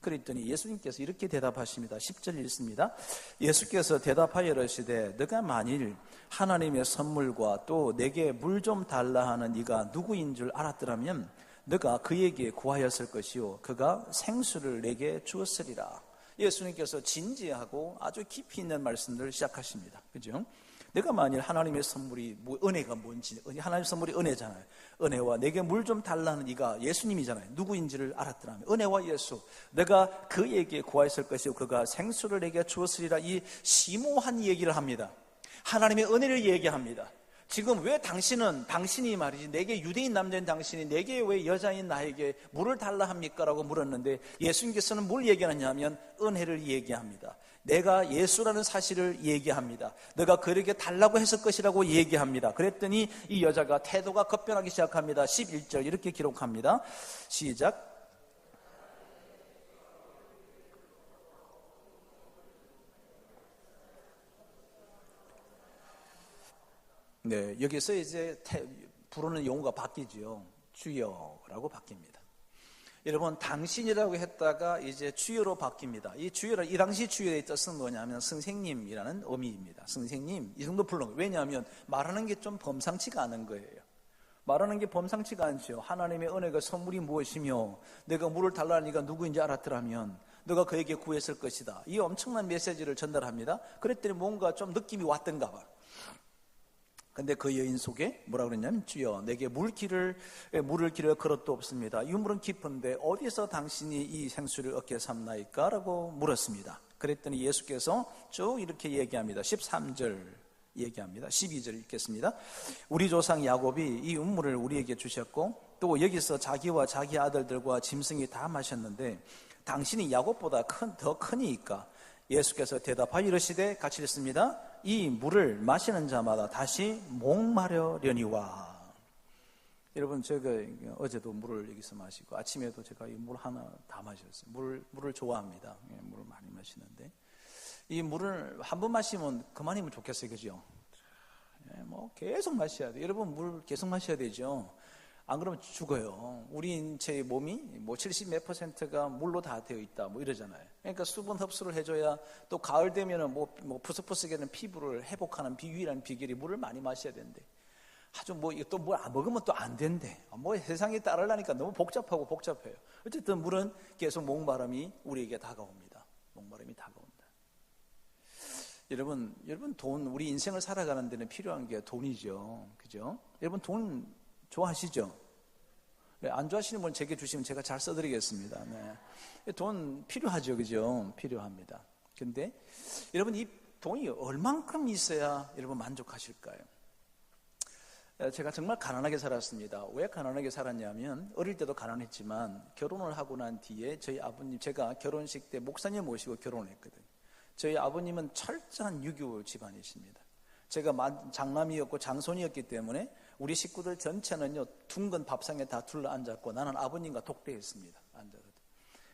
그랬더니 예수님께서 이렇게 대답하십니다. 10절 읽습니다. 예수께서 대답하여 이르시되 너가 만일 하나님의 선물과 또 내게 물 좀 달라 하는 이가 누구인 줄 알았더라면 너가 그에게 구하였을 것이요 그가 생수를 내게 주었으리라. 예수님께서 진지하고 아주 깊이 있는 말씀을 시작하십니다. 그죠? 내가 만일 하나님의 선물이 은혜가 뭔지, 하나님의 선물이 은혜잖아요. 은혜와 내게 물 좀 달라는 이가 예수님이잖아요. 누구인지를 알았더라면 은혜와 예수, 내가 그에게 구하였을 것이요 그가 생수를 내게 주었으리라. 이 심오한 얘기를 합니다. 하나님의 은혜를 얘기합니다. 지금 왜 당신이 말이지 내게 유대인 남자인 당신이 내게 왜 여자인 나에게 물을 달라 합니까? 라고 물었는데 예수님께서는 뭘 얘기하느냐면 은혜를 얘기합니다. 내가 예수라는 사실을 얘기합니다. 너가 그에게 달라고 했을 것이라고 얘기합니다. 그랬더니 이 여자가 태도가 급변하기 시작합니다. 11절 이렇게 기록합니다. 시작. 네, 여기서 이제 부르는 용어가 바뀌죠. 주여라고 바뀝니다. 여러분, 당신이라고 했다가 이제 주여로 바뀝니다. 이 주여라, 이 당시 주여의 뜻은 뭐냐면 선생님이라는 의미입니다. 선생님, 이 정도 부르는 거예요. 왜냐하면 말하는 게 좀 범상치가 않은 거예요. 말하는 게 범상치가 않죠. 하나님의 은혜가 선물이 무엇이며 내가 물을 달라니까 누구인지 알았더라면 너가 그에게 구했을 것이다. 이 엄청난 메시지를 전달합니다. 그랬더니 뭔가 좀 느낌이 왔던가 봐. 근데 그 여인 속에 뭐라고 그랬냐면 주여 내게 물을 기를 그릇도 없습니다. 이 물은 깊은데 어디서 당신이 이 생수를 얻게 삼나이까? 라고 물었습니다. 그랬더니 예수께서 쭉 이렇게 얘기합니다. 13절 얘기합니다. 12절 읽겠습니다. 우리 조상 야곱이 이 음물을 우리에게 주셨고 또 여기서 자기와 자기 아들들과 짐승이 다 마셨는데 당신이 야곱보다 더 크니까 예수께서 대답하여 이르시되 같이 읽습니다. 이 물을 마시는 자마다 다시 목마르려니와. 여러분, 제가 어제도 물을 여기서 마시고 아침에도 제가 이 물 하나 다 마셨어요. 물을 좋아합니다. 물을 많이 마시는데 이 물을 한 번 마시면 그만이면 좋겠어요. 그죠? 뭐 계속 마셔야 돼요. 여러분, 물 계속 마셔야 되죠. 안 그러면 죽어요. 우리 인체의 몸이 뭐 70 몇 %가 물로 다 되어 있다 뭐 이러잖아요. 그러니까 수분 흡수를 해줘야 또 가을 되면은 뭐 푸석푸석해지는 피부를 회복하는 유일한 비결이 물을 많이 마셔야 된대. 아주 뭐 또 뭘 안 먹으면 또 안 된대. 뭐 세상에 따르려니까 너무 복잡해요. 어쨌든 물은 계속 목마름이 우리에게 다가옵니다. 목마름이 다가온다. 여러분 돈, 우리 인생을 살아가는 데는 필요한 게 돈이죠. 그죠? 여러분 돈 좋아하시죠? 네, 안 좋아하시는 분 제게 주시면 제가 잘 써드리겠습니다. 네. 돈 필요하죠, 그죠? 필요합니다. 근데 여러분 이 돈이 얼만큼 있어야 여러분 만족하실까요? 제가 정말 가난하게 살았습니다. 왜 가난하게 살았냐면 어릴 때도 가난했지만 결혼을 하고 난 뒤에 저희 아버님, 제가 결혼식 때 목사님 모시고 결혼을 했거든요. 저희 아버님은 철저한 유교 집안이십니다. 제가 장남이었고 장손이었기 때문에 우리 식구들 전체는요 둥근 밥상에 다 둘러앉았고 나는 아버님과 독대했습니다. 앉아서.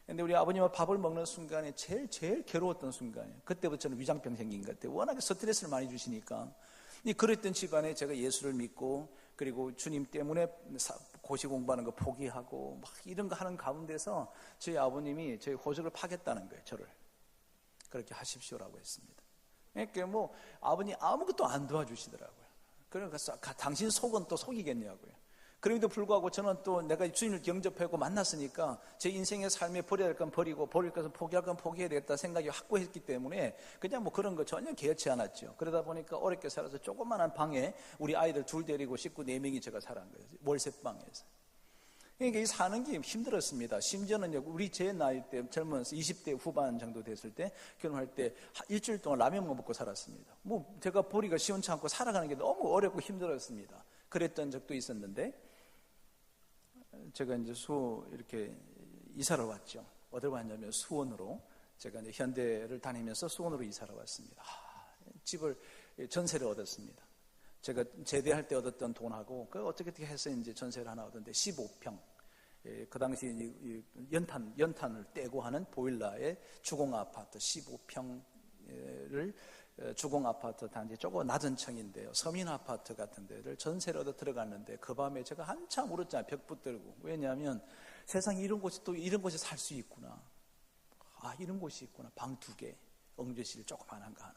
근데 우리 아버님과 밥을 먹는 순간에 제일 괴로웠던 순간이에요. 그때부터 저는 위장병 생긴 것 같아요. 워낙에 스트레스를 많이 주시니까. 그랬던 집안에 제가 예수를 믿고 그리고 주님 때문에 고시 공부하는 거 포기하고 막 이런 거 하는 가운데서 저희 아버님이 저희 호적을 파겠다는 거예요. 저를 그렇게 하십시오라고 했습니다. 그러니까 뭐 아버님 아무것도 안 도와주시더라고요. 그러니까 당신 속은 또 속이겠냐고요. 그럼에도 불구하고 저는 또 내가 주님을 영접하고 만났으니까 제 인생의 삶에 버려야 할 건 버리고 버릴 것은 포기할 건 포기해야 되겠다 생각이 확고했기 때문에 그냥 뭐 그런 거 전혀 개의치 않았죠. 그러다 보니까 어렵게 살아서 조그만한 방에 우리 아이들 둘 데리고 식구 4명이 제가 살은 거예요. 월세방에서. 그러니까 이 사는 게 힘들었습니다. 심지어는 우리 제 나이 때 젊은 20대 후반 정도 됐을 때 결혼할 때 일주일 동안 라면만 먹고 살았습니다. 뭐 제가 보기가 시원치 않고 살아가는 게 너무 어렵고 힘들었습니다. 그랬던 적도 있었는데 제가 이제 이렇게 이사를 왔죠. 어디로 왔냐면 수원으로. 제가 이제 현대를 다니면서 수원으로 이사를 왔습니다. 집을 전세를 얻었습니다. 제가 제대할 때 얻었던 돈하고 어떻게 해서 이제 전세를 하나 얻었는데 15평. 그 당시 연탄을 떼고 하는 보일러의 주공 아파트 15평을 주공 아파트 단지 조금 낮은 층인데요. 서민 아파트 같은 데를 전세를 얻어 들어갔는데 그 밤에 제가 한참 울었잖아요. 벽 붙들고. 왜냐하면 세상에 이런 곳에 살 수 있구나. 이런 곳이 있구나. 방 2개, 응접실 조그만한 거 하나.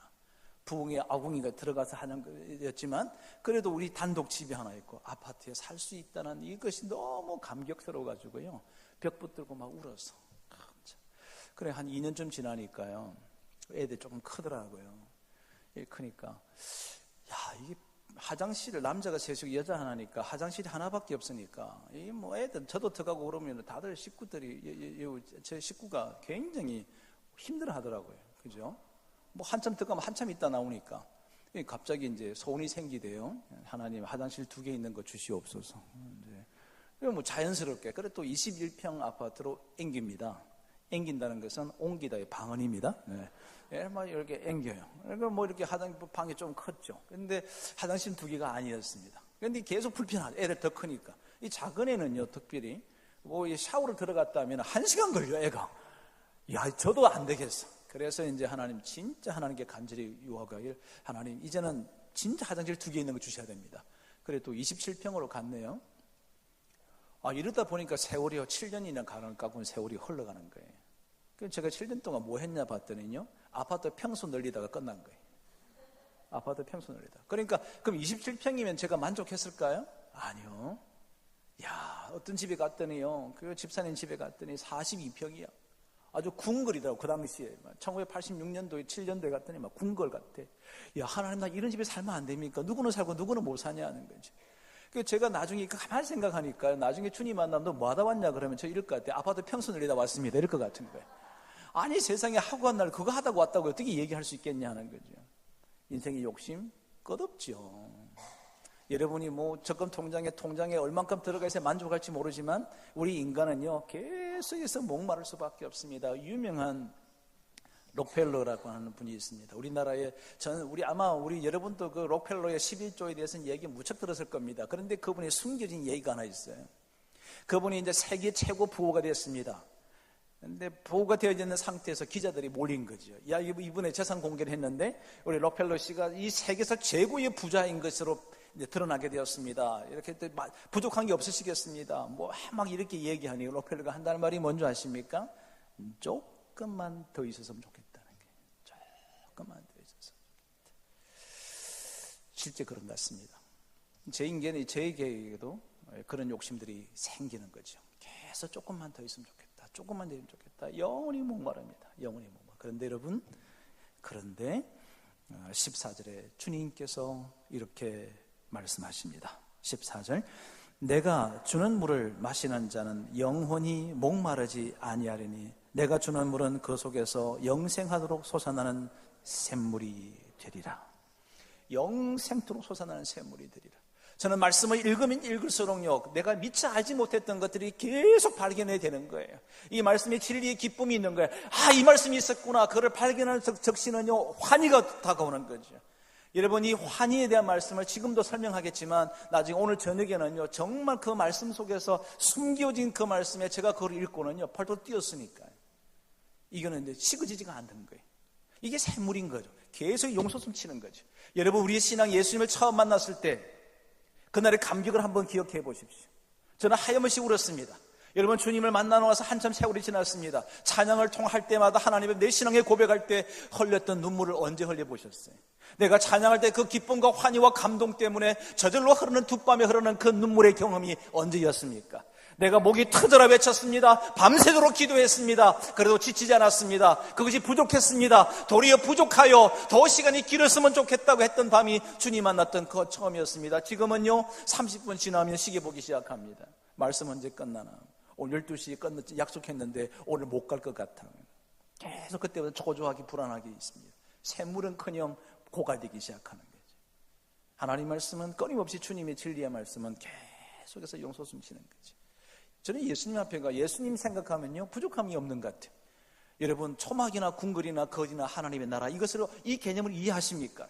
부엌에 아궁이가 들어가서 하는 거였지만 그래도 우리 단독 집이 하나 있고 아파트에 살 수 있다는 이것이 너무 감격스러워가지고요. 벽 붙들고 막 울어서. 그래 한 2년쯤 지나니까요. 애들 조금 크더라고요. 크니까 이게 화장실을 남자가 셋이고 여자 하나니까 화장실이 하나밖에 없으니까 이 뭐 애들 저도 들어가고 그러면 다들 식구들이 제 식구가 굉장히 힘들어하더라고요. 그죠? 뭐 한참 들어가면 한참 있다 나오니까 갑자기 이제 소원이 생기대요. 하나님 화장실 2개 있는 거 주시옵소서. 뭐 자연스럽게 그래 또 21평 아파트로 옮깁니다. 옮긴다는 것은 옮기다의 방언입니다. 막 이렇게 옮겨요. 그러니까 뭐 이렇게 방이 좀 컸죠. 근데 화장실 2개가 아니었습니다. 근데 계속 불편하죠. 애들 더 크니까. 이 작은 애는요, 특별히 뭐 샤워를 들어갔다 하면 1시간 걸려, 애가. 저도 안 되겠어. 그래서 이제 하나님, 진짜 하나님께 간절히 요구하길, 하나님, 이제는 진짜 화장실 2개 있는 거 주셔야 됩니다. 그래 또 27평으로 갔네요. 이러다 보니까 세월이 7년이나 가는 세월이 흘러가는 거예요. 그래서 제가 7년 동안 뭐 했냐 봤더니요, 아파트 평수 늘리다가 끝난 거예요. 아파트 평수 늘리다. 그러니까 그럼 27평이면 제가 만족했을까요? 아니요. 어떤 집에 갔더니요, 그 집사님 집에 갔더니 42평이야. 아주 궁궐이더라고. 그 당시에 1986년도에 7년도에 갔더니 막 궁궐 같아. 하나님, 나 이런 집에 살면 안 됩니까? 누구는 살고 누구는 못 사냐는 거지. 그래서 제가 나중에 가만히 생각하니까 나중에 주님 만나면 너 뭐 하다 왔냐 그러면 저 이럴 것 같아. 아파트 평수 늘리다 왔습니다. 이럴 것 같은 거예요. 아니 세상에 하고 간 날 그거 하다고 왔다고 어떻게 얘기할 수 있겠냐 하는 거죠. 인생의 욕심 끝없죠. 여러분이 뭐 적금 통장에 얼만큼 들어가 있어야 만족할지 모르지만 우리 인간은요 계속해서 목마를 수밖에 없습니다. 유명한 록펠러라고 하는 분이 있습니다. 우리나라에 우리 여러분도 그 록펠러의 11조에 대해서는 얘기 무척 들었을 겁니다. 그런데 그분이 숨겨진 얘기가 하나 있어요. 그분이 이제 세계 최고 부호가 됐습니다. 근데 부호가 되어 있는 상태에서 기자들이 몰린 거죠. 이분의 재산 공개를 했는데 우리 록펠러 씨가 이 세계에서 최고의 부자인 것으로 이제 드러나게 되었습니다. 이렇게 부족한 게 없으시겠습니다. 막 이렇게 얘기하니 록펠러가 한다는 말이 뭔지 아십니까? 조금만 더 있었으면 좋겠다는 게. 조금만 더 있었으면 좋겠다. 실제 그런 것 같습니다. 제에게도 그런 욕심들이 생기는 거죠. 계속 조금만 더 있으면 좋겠다. 조금만 더 있으면 좋겠다. 영원히 목마릅니다. 영원히 목마. 그런데 여러분, 14절에 주님께서 이렇게 말씀하십니다. 14절, 내가 주는 물을 마시는 자는 영원히 목마르지 아니하리니 내가 주는 물은 그 속에서 영생하도록 솟아나는 샘물이 되리라. 영생토록 솟아나는 샘물이 되리라. 저는 말씀을 읽으면 읽을수록요, 내가 미처 알지 못했던 것들이 계속 발견이 되는 거예요. 이 말씀에 진리의 기쁨이 있는 거예요. 이 말씀이 있었구나. 그걸 발견하는 적시는요, 환희가 다가오는 거죠. 여러분, 이 환희에 대한 말씀을 지금도 설명하겠지만 나중에 오늘 저녁에는요, 정말 그 말씀 속에서 숨겨진 그 말씀에 제가 그걸 읽고는요, 펄펄 뛰었으니까요. 이거는 이제 식어지지가 않는 거예요. 이게 샘물인 거죠. 계속 용솟음 치는 거죠. 여러분, 우리의 신앙 예수님을 처음 만났을 때 그날의 감격을 한번 기억해 보십시오. 저는 하염없이 울었습니다. 여러분, 주님을 만나러 와서 한참 세월이 지났습니다. 찬양을 통할 때마다 하나님의 내 신앙에 고백할 때 흘렸던 눈물을 언제 흘려보셨어요? 내가 찬양할 때 그 기쁨과 환희와 감동 때문에 저절로 흐르는 두 뺨에 흐르는 그 눈물의 경험이 언제였습니까? 내가 목이 터져라 외쳤습니다. 밤새도록 기도했습니다. 그래도 지치지 않았습니다. 그것이 부족했습니다. 도리어 부족하여 더 시간이 길었으면 좋겠다고 했던 밤이 주님 만났던 그 처음이었습니다. 지금은요, 30분 지나면 시계 보기 시작합니다. 말씀 언제 끝나나? 오늘 12시에 끝났지 약속했는데 오늘 못 갈 것 같아. 계속 그때부터 초조하게 불안하게 있습니다. 샘물은커녕 고갈되기 시작하는 거죠. 하나님 말씀은 끊임없이 주님의 진리의 말씀은 계속해서 용솟음 치는 거죠. 저는 예수님 앞에 예수님 생각하면요, 부족함이 없는 것 같아요. 여러분, 초막이나 궁궐이나 거지나 하나님의 나라, 이 개념을 이해하십니까?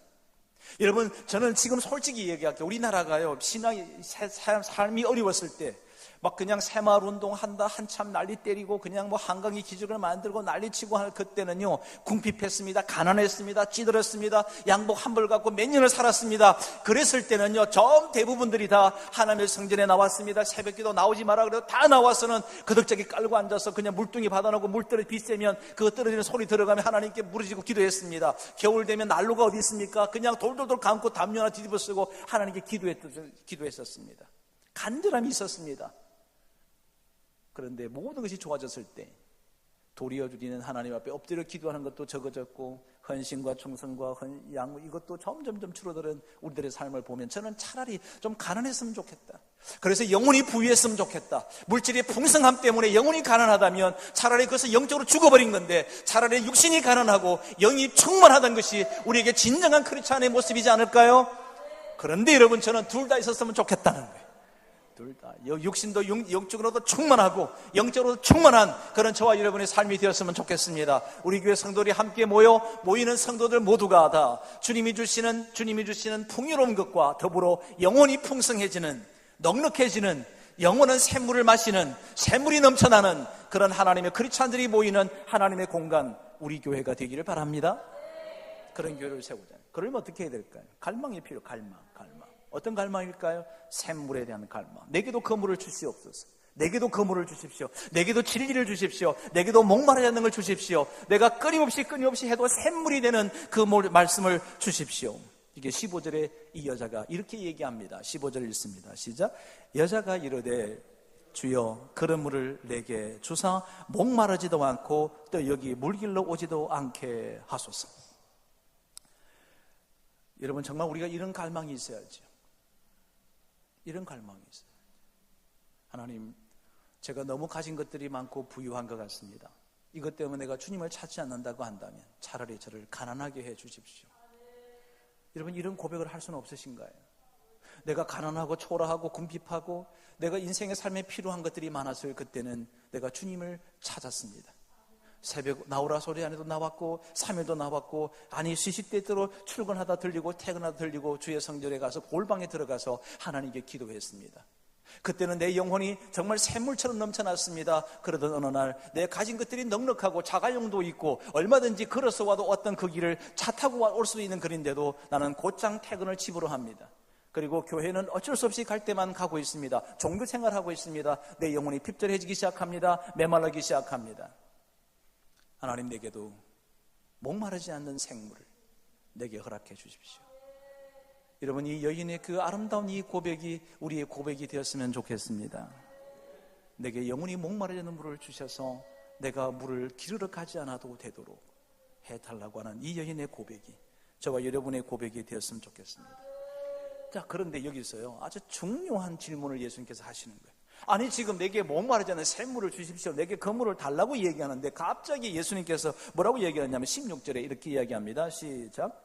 여러분, 저는 지금 솔직히 얘기할게요. 우리나라가요, 삶이 어려웠을 때 막 그냥 새마을 운동한다 한참 난리 때리고 그냥 뭐 한강의 기적을 만들고 난리치고 할 그때는요, 궁핍했습니다. 가난했습니다. 찌들었습니다. 양복 한 벌 갖고 몇 년을 살았습니다. 그랬을 때는요, 전 대부분들이 다 하나님의 성전에 나왔습니다. 새벽기도 나오지 마라 그래도 다 나와서는 그덕저기 깔고 앉아서 그냥 물뚱이 받아놓고 물떨어 비세면 그거 떨어지는 소리 들어가면 하나님께 무릎지고 기도했습니다. 겨울 되면 난로가 어디 있습니까? 그냥 돌돌돌 감고 담요 하나 뒤집어 쓰고 하나님께 기도했었습니다. 간절함이 있었습니다. 그런데 모든 것이 좋아졌을 때 도리어 주리는 하나님 앞에 엎드려 기도하는 것도 적어졌고 헌신과 충성과 양무 이것도 점점점 줄어드는 우리들의 삶을 보면 저는 차라리 좀 가난했으면 좋겠다. 그래서 영혼이 부유했으면 좋겠다. 물질의 풍성함 때문에 영혼이 가난하다면 차라리 그것은 영적으로 죽어버린 건데 차라리 육신이 가난하고 영이 충만하던 것이 우리에게 진정한 크리스찬의 모습이지 않을까요? 그런데 여러분, 저는 둘 다 있었으면 좋겠다는 거예요. 둘 다. 육신도 영적으로도 충만하고 영적으로도 충만한 그런 저와 여러분의 삶이 되었으면 좋겠습니다. 우리 교회 성도들이 함께 모이는 성도들 모두가 다 주님이 주시는 풍요로운 것과 더불어 영혼이 풍성해지는, 넉넉해지는, 영원한 샘물을 마시는, 샘물이 넘쳐나는 그런 하나님의 크리스찬들이 모이는 하나님의 공간, 우리 교회가 되기를 바랍니다. 그런 교회를 세우자. 그러면 어떻게 해야 될까요? 갈망이 필요. 갈망. 어떤 갈망일까요? 샘물에 대한 갈망. 내게도 그물을 주시옵소서. 내게도 그물을 주십시오. 내게도 진리를 주십시오. 내게도 목마르지 않는 걸 주십시오. 내가 끊임없이 해도 샘물이 되는 그 말씀을 주십시오. 이게 15절에 이 여자가 이렇게 얘기합니다. 15절 읽습니다. 시작. 여자가 이르되 주여 그런 내게 주사 목마르지도 않고 또 여기 물길로 오지도 않게 하소서. 여러분, 정말 우리가 이런 갈망이 있어야죠. 이런 갈망이 있어요. 하나님, 제가 너무 가진 것들이 많고 부유한 것 같습니다. 이것 때문에 내가 주님을 찾지 않는다고 한다면 차라리 저를 가난하게 해 주십시오. 여러분, 이런 고백을 할 수는 없으신가요? 내가 가난하고 초라하고 궁핍하고 내가 인생의 삶에 필요한 것들이 많았을 그때는 내가 주님을 찾았습니다. 새벽 나오라 소리 안에도 나왔고 3일도 나왔고, 아니 시시때때로 출근하다 들리고 퇴근하다 들리고 주의 성전에 가서 골방에 들어가서 하나님께 기도했습니다. 그때는 내 영혼이 정말 샘물처럼 넘쳐났습니다. 그러던 어느 날 내 가진 것들이 넉넉하고 자가용도 있고 얼마든지 걸어서 와도 어떤 그 길을 차 타고 올 수 있는 길인데도 나는 곧장 퇴근을 집으로 합니다. 그리고 교회는 어쩔 수 없이 갈 때만 가고 있습니다. 종교 생활하고 있습니다. 내 영혼이 핍절해지기 시작합니다. 메말르기 시작합니다. 하나님, 내게도 목마르지 않는 생물을 내게 허락해 주십시오. 여러분, 이 여인의 그 아름다운 이 고백이 우리의 고백이 되었으면 좋겠습니다. 내게 영원히 목마르지 않는 물을 주셔서 내가 물을 기르러 가지 않아도 되도록 해달라고 하는 이 여인의 고백이 저와 여러분의 고백이 되었으면 좋겠습니다. 자, 그런데 여기서요, 아주 중요한 질문을 예수님께서 하시는 거예요. 아니, 지금 내게 목마르지 않는 샘물을 주십시오, 내게 그 물을 달라고 얘기하는데 갑자기 예수님께서 뭐라고 얘기하냐면 16절에 이렇게 이야기합니다. 시작.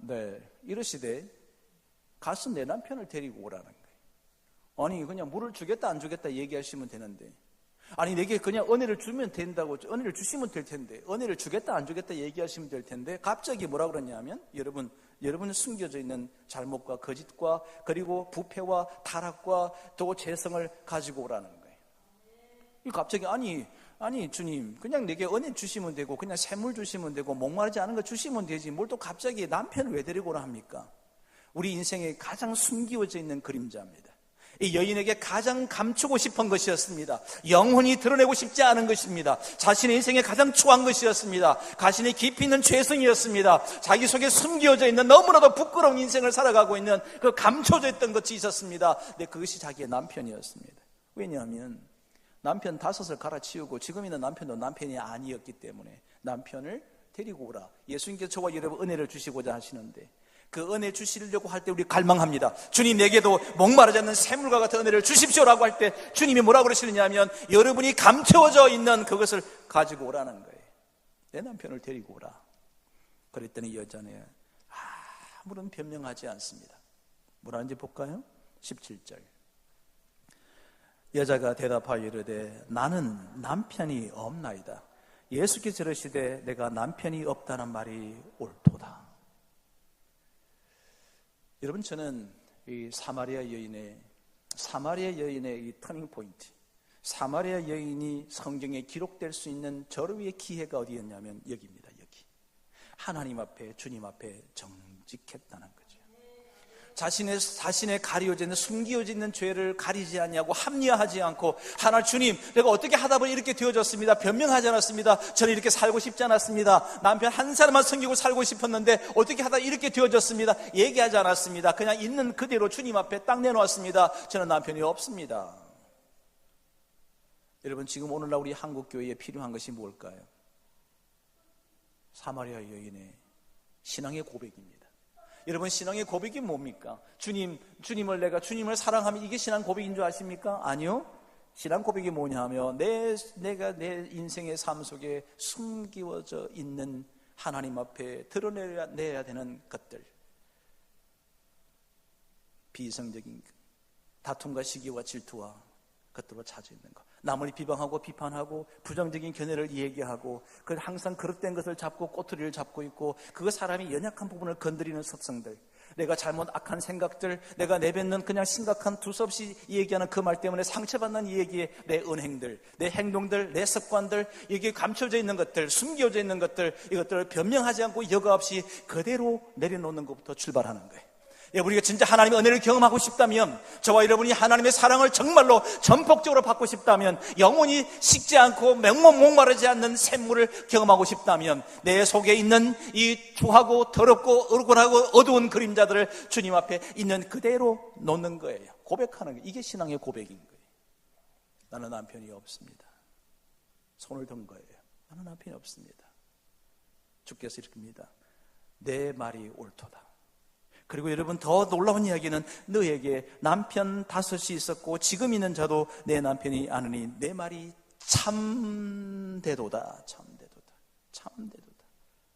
네, 이러시되 가서 내 남편을 데리고 오라는 거예요. 아니, 그냥 물을 주겠다 안 주겠다 얘기하시면 되는데, 아니 내게 그냥 은혜를 주면 된다고, 은혜를 주시면 될 텐데, 은혜를 주겠다 안 주겠다 얘기하시면 될 텐데 갑자기 뭐라 그러냐면, 여러분 숨겨져 있는 잘못과 거짓과 그리고 부패와 타락과 또 죄성을 가지고 오라는 거예요. 이 갑자기 아니 주님, 그냥 내게 은혜 주시면 되고 그냥 샘물 주시면 되고 목마르지 않은 거 주시면 되지 뭘 또 갑자기 남편을 왜 데리고 오라 합니까? 우리 인생에 가장 숨겨져 있는 그림자입니다. 이 여인에게 가장 감추고 싶은 것이었습니다. 영혼이 드러내고 싶지 않은 것입니다. 자신의 인생에 가장 추한 것이었습니다. 자신의 깊이 있는 죄성이었습니다. 자기 속에 숨겨져 있는 너무나도 부끄러운 인생을 살아가고 있는 그 감춰져 있던 것이 있었습니다. 근데 그것이 자기의 남편이었습니다. 왜냐하면 남편 5을 갈아치우고 지금 있는 남편도 남편이 아니었기 때문에 남편을 데리고 오라. 예수님께서 저와 여러분 은혜를 주시고자 하시는데, 그 은혜 주시려고 할 때 우리 갈망합니다. 주님, 내게도 목마르지 않는 샘물과 같은 은혜를 주십시오라고 할 때 주님이 뭐라고 그러시느냐 하면, 여러분이 감춰져 있는 그것을 가지고 오라는 거예요. 내 남편을 데리고 오라. 그랬더니 여자는 아무런 변명하지 않습니다. 뭐라는지 볼까요? 17절. 여자가 대답하여 이르되 나는 남편이 없나이다. 예수께서 이르시되 내가 남편이 없다는 말이 옳도다. 여러분, 저는 이 사마리아 여인의 이 터닝 포인트, 사마리아 여인이 성경에 기록될 수 있는 절호의 기회가 어디였냐면 여기입니다. 여기 하나님 앞에, 주님 앞에 정직했다는 거죠. 자신의 가려져 있는, 숨겨져 있는 죄를 가리지 아니하고 합리화하지 않고, 하나님, 주님, 내가 어떻게 하다 보니 이렇게 되어졌습니다. 변명하지 않았습니다. 저는 이렇게 살고 싶지 않았습니다. 남편 한 사람만 섬기고 살고 싶었는데 어떻게 하다 이렇게 되어졌습니다. 얘기하지 않았습니다. 그냥 있는 그대로 주님 앞에 딱 내놓았습니다. 저는 남편이 없습니다. 여러분, 지금 오늘날 우리 한국교회에 필요한 것이 뭘까요? 사마리아 여인의 신앙의 고백입니다. 여러분, 신앙의 고백이 뭡니까? 주님을 사랑하면 이게 신앙 고백인 줄 아십니까? 아니요. 신앙 고백이 뭐냐 하면 내가 내 인생의 삶 속에 숨기워져 있는 하나님 앞에 드러내야 되는 것들, 비이성적인 다툼과 시기와 질투와 것들로 차져 있는 것, 남을 비방하고 비판하고 부정적인 견해를 얘기하고, 항상 그릇된 것을 잡고 꼬투리를 잡고 있고, 그 사람이 연약한 부분을 건드리는 습성들, 내가 잘못 악한 생각들, 내가 내뱉는 그냥 심각한 두서없이 얘기하는 그 말 때문에 상처받는 이 얘기에 내 은행들, 내 행동들, 내 습관들, 이게 감춰져 있는 것들, 숨겨져 있는 것들, 이것들을 변명하지 않고 여과 없이 그대로 내려놓는 것부터 출발하는 거예요. 우리가 진짜 하나님의 은혜를 경험하고 싶다면, 저와 여러분이 하나님의 사랑을 정말로 전폭적으로 받고 싶다면, 영원히 식지 않고 목마르지 않는 샘물을 경험하고 싶다면, 내 속에 있는 이 추하고 더럽고 억울하고 어두운 그림자들을 주님 앞에 있는 그대로 놓는 거예요. 고백하는 거예요. 이게 신앙의 고백인 거예요. 나는 남편이 없습니다. 손을 든 거예요. 나는 남편이 없습니다. 주께서 이렇게입니다. 내 말이 옳도다. 그리고 여러분, 더 놀라운 이야기는 너에게 남편 5이 있었고 지금 있는 저도 내 남편이 아느니 내 말이 참되도다.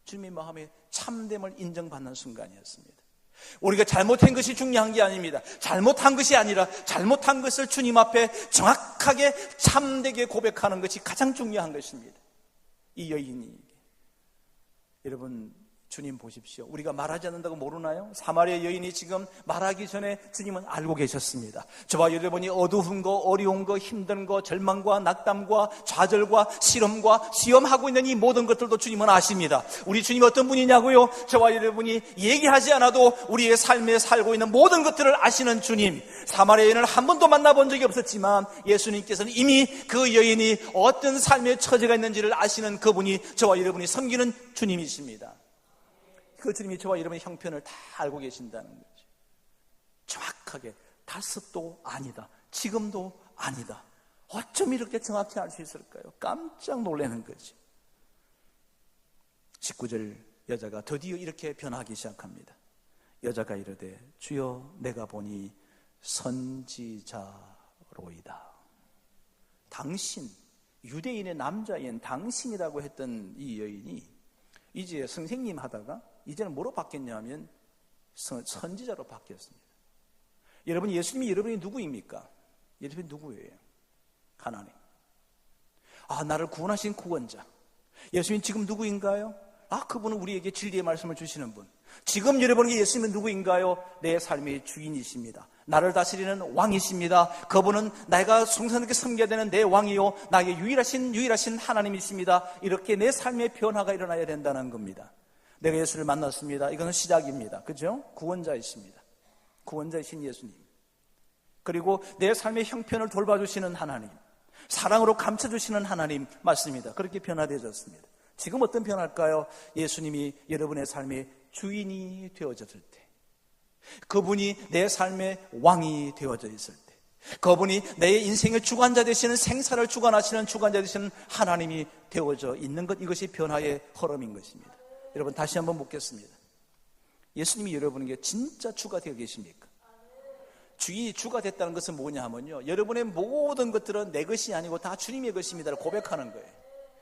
주님의 마음에 참됨을 인정받는 순간이었습니다. 우리가 잘못한 것이 중요한 게 아닙니다. 잘못한 것이 아니라 잘못한 것을 주님 앞에 정확하게 참되게 고백하는 것이 가장 중요한 것입니다. 이 여인이, 여러분, 주님 보십시오. 우리가 말하지 않는다고 모르나요? 사마리아 여인이 지금 말하기 전에 주님은 알고 계셨습니다. 저와 여러분이 어두운 거, 어려운 거, 힘든 거, 절망과 낙담과 좌절과 실험과 시험하고 있는 이 모든 것들도 주님은 아십니다. 우리 주님이 어떤 분이냐고요? 저와 여러분이 얘기하지 않아도 우리의 삶에 살고 있는 모든 것들을 아시는 주님. 사마리아 여인을 한 번도 만나본 적이 없었지만 예수님께서는 이미 그 여인이 어떤 삶의 처지가 있는지를 아시는 그분이 저와 여러분이 섬기는 주님이십니다. 그 주님이 저와 여러분의 형편을 다 알고 계신다는 거죠. 정확하게 5도 아니다, 지금도 아니다. 어쩜 이렇게 정확히 알 수 있을까요? 깜짝 놀라는 거죠. 19절 여자가 드디어 이렇게 변하기 시작합니다. 여자가 이르되 주여 내가 보니 선지자로이다. 당신, 유대인의 남자인 당신이라고 했던 이 여인이 이제 선생님 하다가 이제는 뭐로 바뀌었냐면 선지자로 바뀌었습니다. 여러분, 예수님이 여러분이 누구입니까? 예수님이 누구예요? 하나님. 나를 구원하신 구원자. 예수님 지금 누구인가요? 그분은 우리에게 진리의 말씀을 주시는 분. 지금 여러분에게 예수님은 누구인가요? 내 삶의 주인이십니다. 나를 다스리는 왕이십니다. 그분은 내가 성스럽게 섬겨야 되는 내 왕이요, 나의 유일하신 하나님이십니다. 이렇게 내 삶의 변화가 일어나야 된다는 겁니다. 내가 예수를 만났습니다. 이것은 시작입니다. 그죠? 구원자이십니다. 구원자이신 예수님. 그리고 내 삶의 형편을 돌봐주시는 하나님, 사랑으로 감춰주시는 하나님 맞습니다. 그렇게 변화되어졌습니다. 지금 어떤 변화일까요? 예수님이 여러분의 삶의 주인이 되어졌을 때, 그분이 내 삶의 왕이 되어져 있을 때, 그분이 내 인생의 주관자 되시는, 생사를 주관하시는 주관자 되시는 하나님이 되어져 있는 것, 이것이 변화의 흐름인 것입니다. 여러분, 다시 한번 묻겠습니다. 예수님이 여러분에게 진짜 주가 되어 계십니까? 주가 됐다는 것은 뭐냐 하면요, 여러분의 모든 것들은 내 것이 아니고 다 주님의 것입니다를 고백하는 거예요.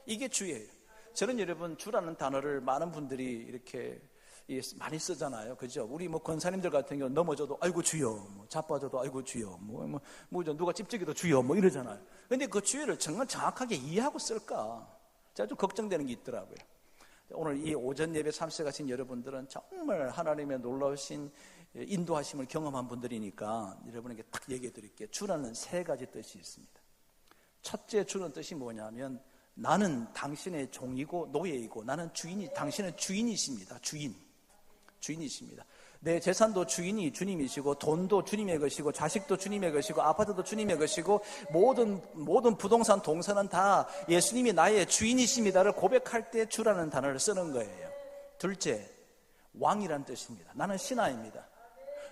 이게 주예요. 저는 여러분, 주라는 단어를 많은 분들이 이렇게 많이 쓰잖아요. 그죠? 우리 권사님들 같은 경우 넘어져도 아이고 주여, 자빠져도 아이고 주여, 누가 찝쩍이도 주여, 이러잖아요. 근데 그 주여를 정말 정확하게 이해하고 쓸까? 제가 좀 걱정되는 게 있더라고요. 오늘 이 오전 예배 참석하신 여러분들은 정말 하나님의 놀라우신 인도하심을 경험한 분들이니까 여러분에게 딱 얘기해 드릴게요. 주라는 세 가지 뜻이 있습니다. 첫째 주는 뜻이 뭐냐면 나는 당신의 종이고 노예이고 나는 주인이 당신은 주인이십니다. 주인이십니다. 내 재산도 주인이 주님이시고 돈도 주님의 것이고 자식도 주님의 것이고 아파트도 주님의 것이고 모든 부동산 동산은 다 예수님이 나의 주인이십니다를 고백할 때 주라는 단어를 쓰는 거예요. 둘째, 왕이란 뜻입니다. 나는 신하입니다.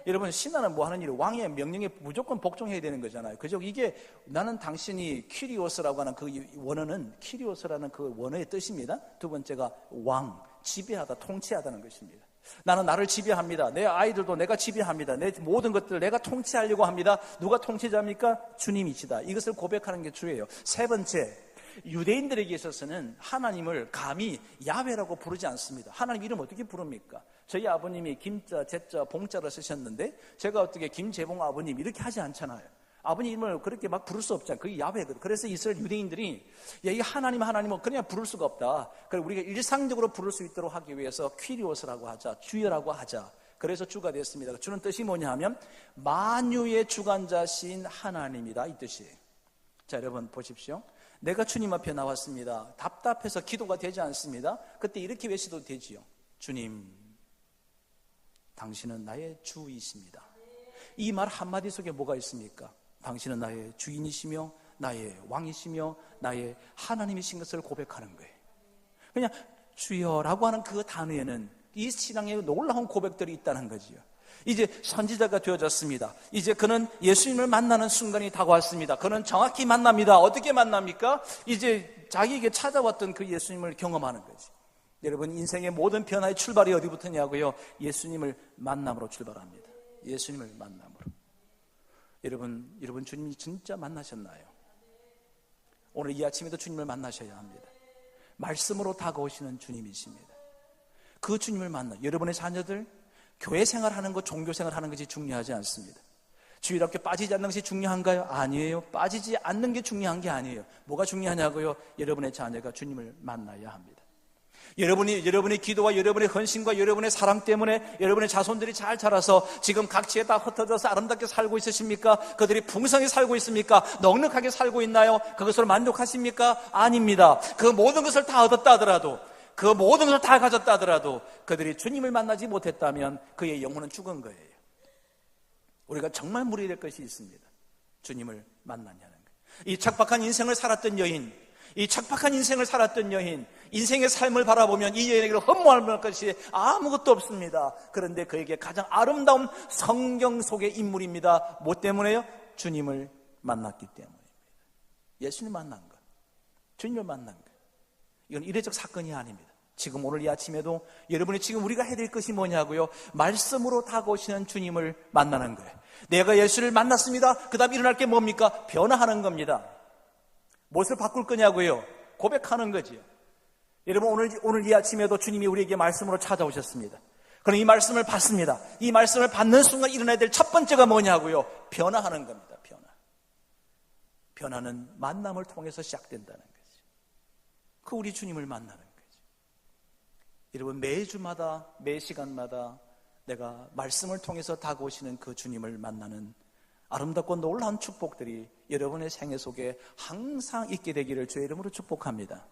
여러분, 신하는 뭐 하는 일이 왕의 명령에 무조건 복종해야 되는 거잖아요. 그죠? 이게 나는 당신이 키리오스라고 하는 그 원어는 키리오스라는 그 원어의 뜻입니다. 두 번째가 왕, 지배하다, 통치하다는 것입니다. 나는 나를 지배합니다. 내 아이들도 내가 지배합니다. 내 모든 것들을 내가 통치하려고 합니다. 누가 통치자입니까? 주님이시다. 이것을 고백하는 게 주예요. 세 번째, 유대인들에게 있어서는 하나님을 감히 야훼라고 부르지 않습니다. 하나님 이름 어떻게 부릅니까? 저희 아버님이 김자, 제자, 봉자를 쓰셨는데 제가 어떻게 김재봉 아버님 이렇게 하지 않잖아요. 아버님 이름을 그렇게 막 부를 수 없잖아요. 그게 야훼거든. 그래서 이스라엘 유대인들이 이 하나님은 그냥 부를 수가 없다. 그래서 우리가 일상적으로 부를 수 있도록 하기 위해서 퀴리오스라고 하자, 주여라고 하자. 그래서 주가 됐습니다. 주는 뜻이 뭐냐 하면 만유의 주관자신 하나님이다, 이 뜻이에요. 자, 여러분 보십시오. 내가 주님 앞에 나왔습니다. 답답해서 기도가 되지 않습니다. 그때 이렇게 외치도 되지요. 주님, 당신은 나의 주이십니다. 이 말 한마디 속에 뭐가 있습니까? 당신은 나의 주인이시며 나의 왕이시며 나의 하나님이신 것을 고백하는 거예요. 그냥 주여라고 하는 그 단어에는 이 신앙의 놀라운 고백들이 있다는 거지요. 이제 선지자가 되어졌습니다. 이제 그는 예수님을 만나는 순간이 다가왔습니다. 그는 정확히 만납니다. 어떻게 만납니까? 이제 자기에게 찾아왔던 그 예수님을 경험하는 거지. 여러분, 인생의 모든 변화의 출발이 어디부터냐고요? 예수님을 만남으로 출발합니다. 예수님을 만남으로. 여러분 주님이 진짜 만나셨나요? 오늘 이 아침에도 주님을 만나셔야 합니다. 말씀으로 다가오시는 주님이십니다. 그 주님을 만나. 여러분의 자녀들 교회 생활하는 것, 종교 생활하는 것이 중요하지 않습니다. 주일학교 빠지지 않는 것이 중요한가요? 아니에요. 빠지지 않는 게 중요한 게 아니에요. 뭐가 중요하냐고요? 여러분의 자녀가 주님을 만나야 합니다. 여러분의 기도와 여러분의 헌신과 여러분의 사랑 때문에 여러분의 자손들이 잘 자라서 지금 각지에 다 흩어져서 아름답게 살고 있으십니까? 그들이 풍성히 살고 있습니까? 넉넉하게 살고 있나요? 그것으로 만족하십니까? 아닙니다. 그 모든 것을 다 얻었다 하더라도, 그 모든 것을 다 가졌다 하더라도 그들이 주님을 만나지 못했다면 그의 영혼은 죽은 거예요. 우리가 정말 물어야 될 것이 있습니다. 주님을 만나냐는 거예요. 이 척박한 인생을 살았던 여인, 인생의 삶을 바라보면 이 여인에게는 허무할 것이 아무것도 없습니다. 그런데 그에게 가장 아름다운 성경 속의 인물입니다. 뭐 때문에요? 주님을 만났기 때문입니다. 예수님 만난 것, 주님을 만난 것, 이건 이례적 사건이 아닙니다. 지금 오늘 이 아침에도 여러분이 지금 우리가 해야 될 것이 뭐냐고요? 말씀으로 다가오시는 주님을 만나는 거예요. 내가 예수를 만났습니다. 그 다음 일어날 게 뭡니까? 변화하는 겁니다. 무엇을 바꿀 거냐고요? 고백하는 거지요. 여러분, 오늘 이 아침에도 주님이 우리에게 말씀으로 찾아오셨습니다. 그럼 이 말씀을 받습니다. 이 말씀을 받는 순간 일어나야 될 첫 번째가 뭐냐고요? 변화하는 겁니다. 변화는 만남을 통해서 시작된다는 거죠. 그 우리 주님을 만나는 거죠. 여러분, 매주마다 매 시간마다 내가 말씀을 통해서 다가오시는 그 주님을 만나는 아름답고 놀라운 축복들이 여러분의 생애 속에 항상 있게 되기를 주의 이름으로 축복합니다.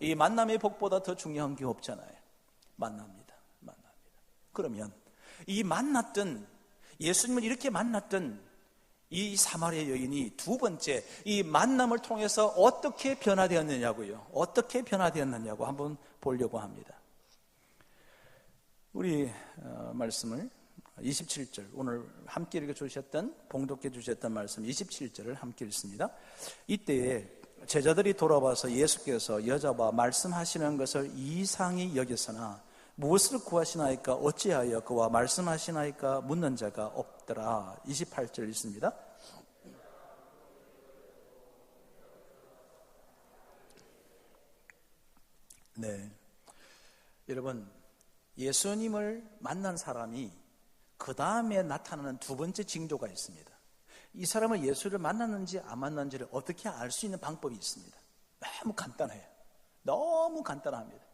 이 만남의 복보다 더 중요한 게 없잖아요. 만납니다. 그러면 이 만났던, 예수님을 이렇게 만났던 이 사마리아 여인이 두 번째 이 만남을 통해서 어떻게 변화되었느냐고요. 어떻게 변화되었느냐고 한번 보려고 합니다. 우리 말씀을 27절, 오늘 함께 읽어주셨던, 봉독해 주셨던 말씀 27절을 함께 읽습니다. 이때에 제자들이 돌아와서 예수께서 여자와 말씀하시는 것을 이상히 여겼으나 무엇을 구하시나이까? 어찌하여 그와 말씀하시나이까? 묻는 자가 없더라. 28절 있습니다. 네, 여러분, 예수님을 만난 사람이 그 다음에 나타나는 두 번째 징조가 있습니다. 이 사람은 예수를 만났는지 안 만났는지를 어떻게 알 수 있는 방법이 있습니다. 너무 간단해요. 너무 간단합니다.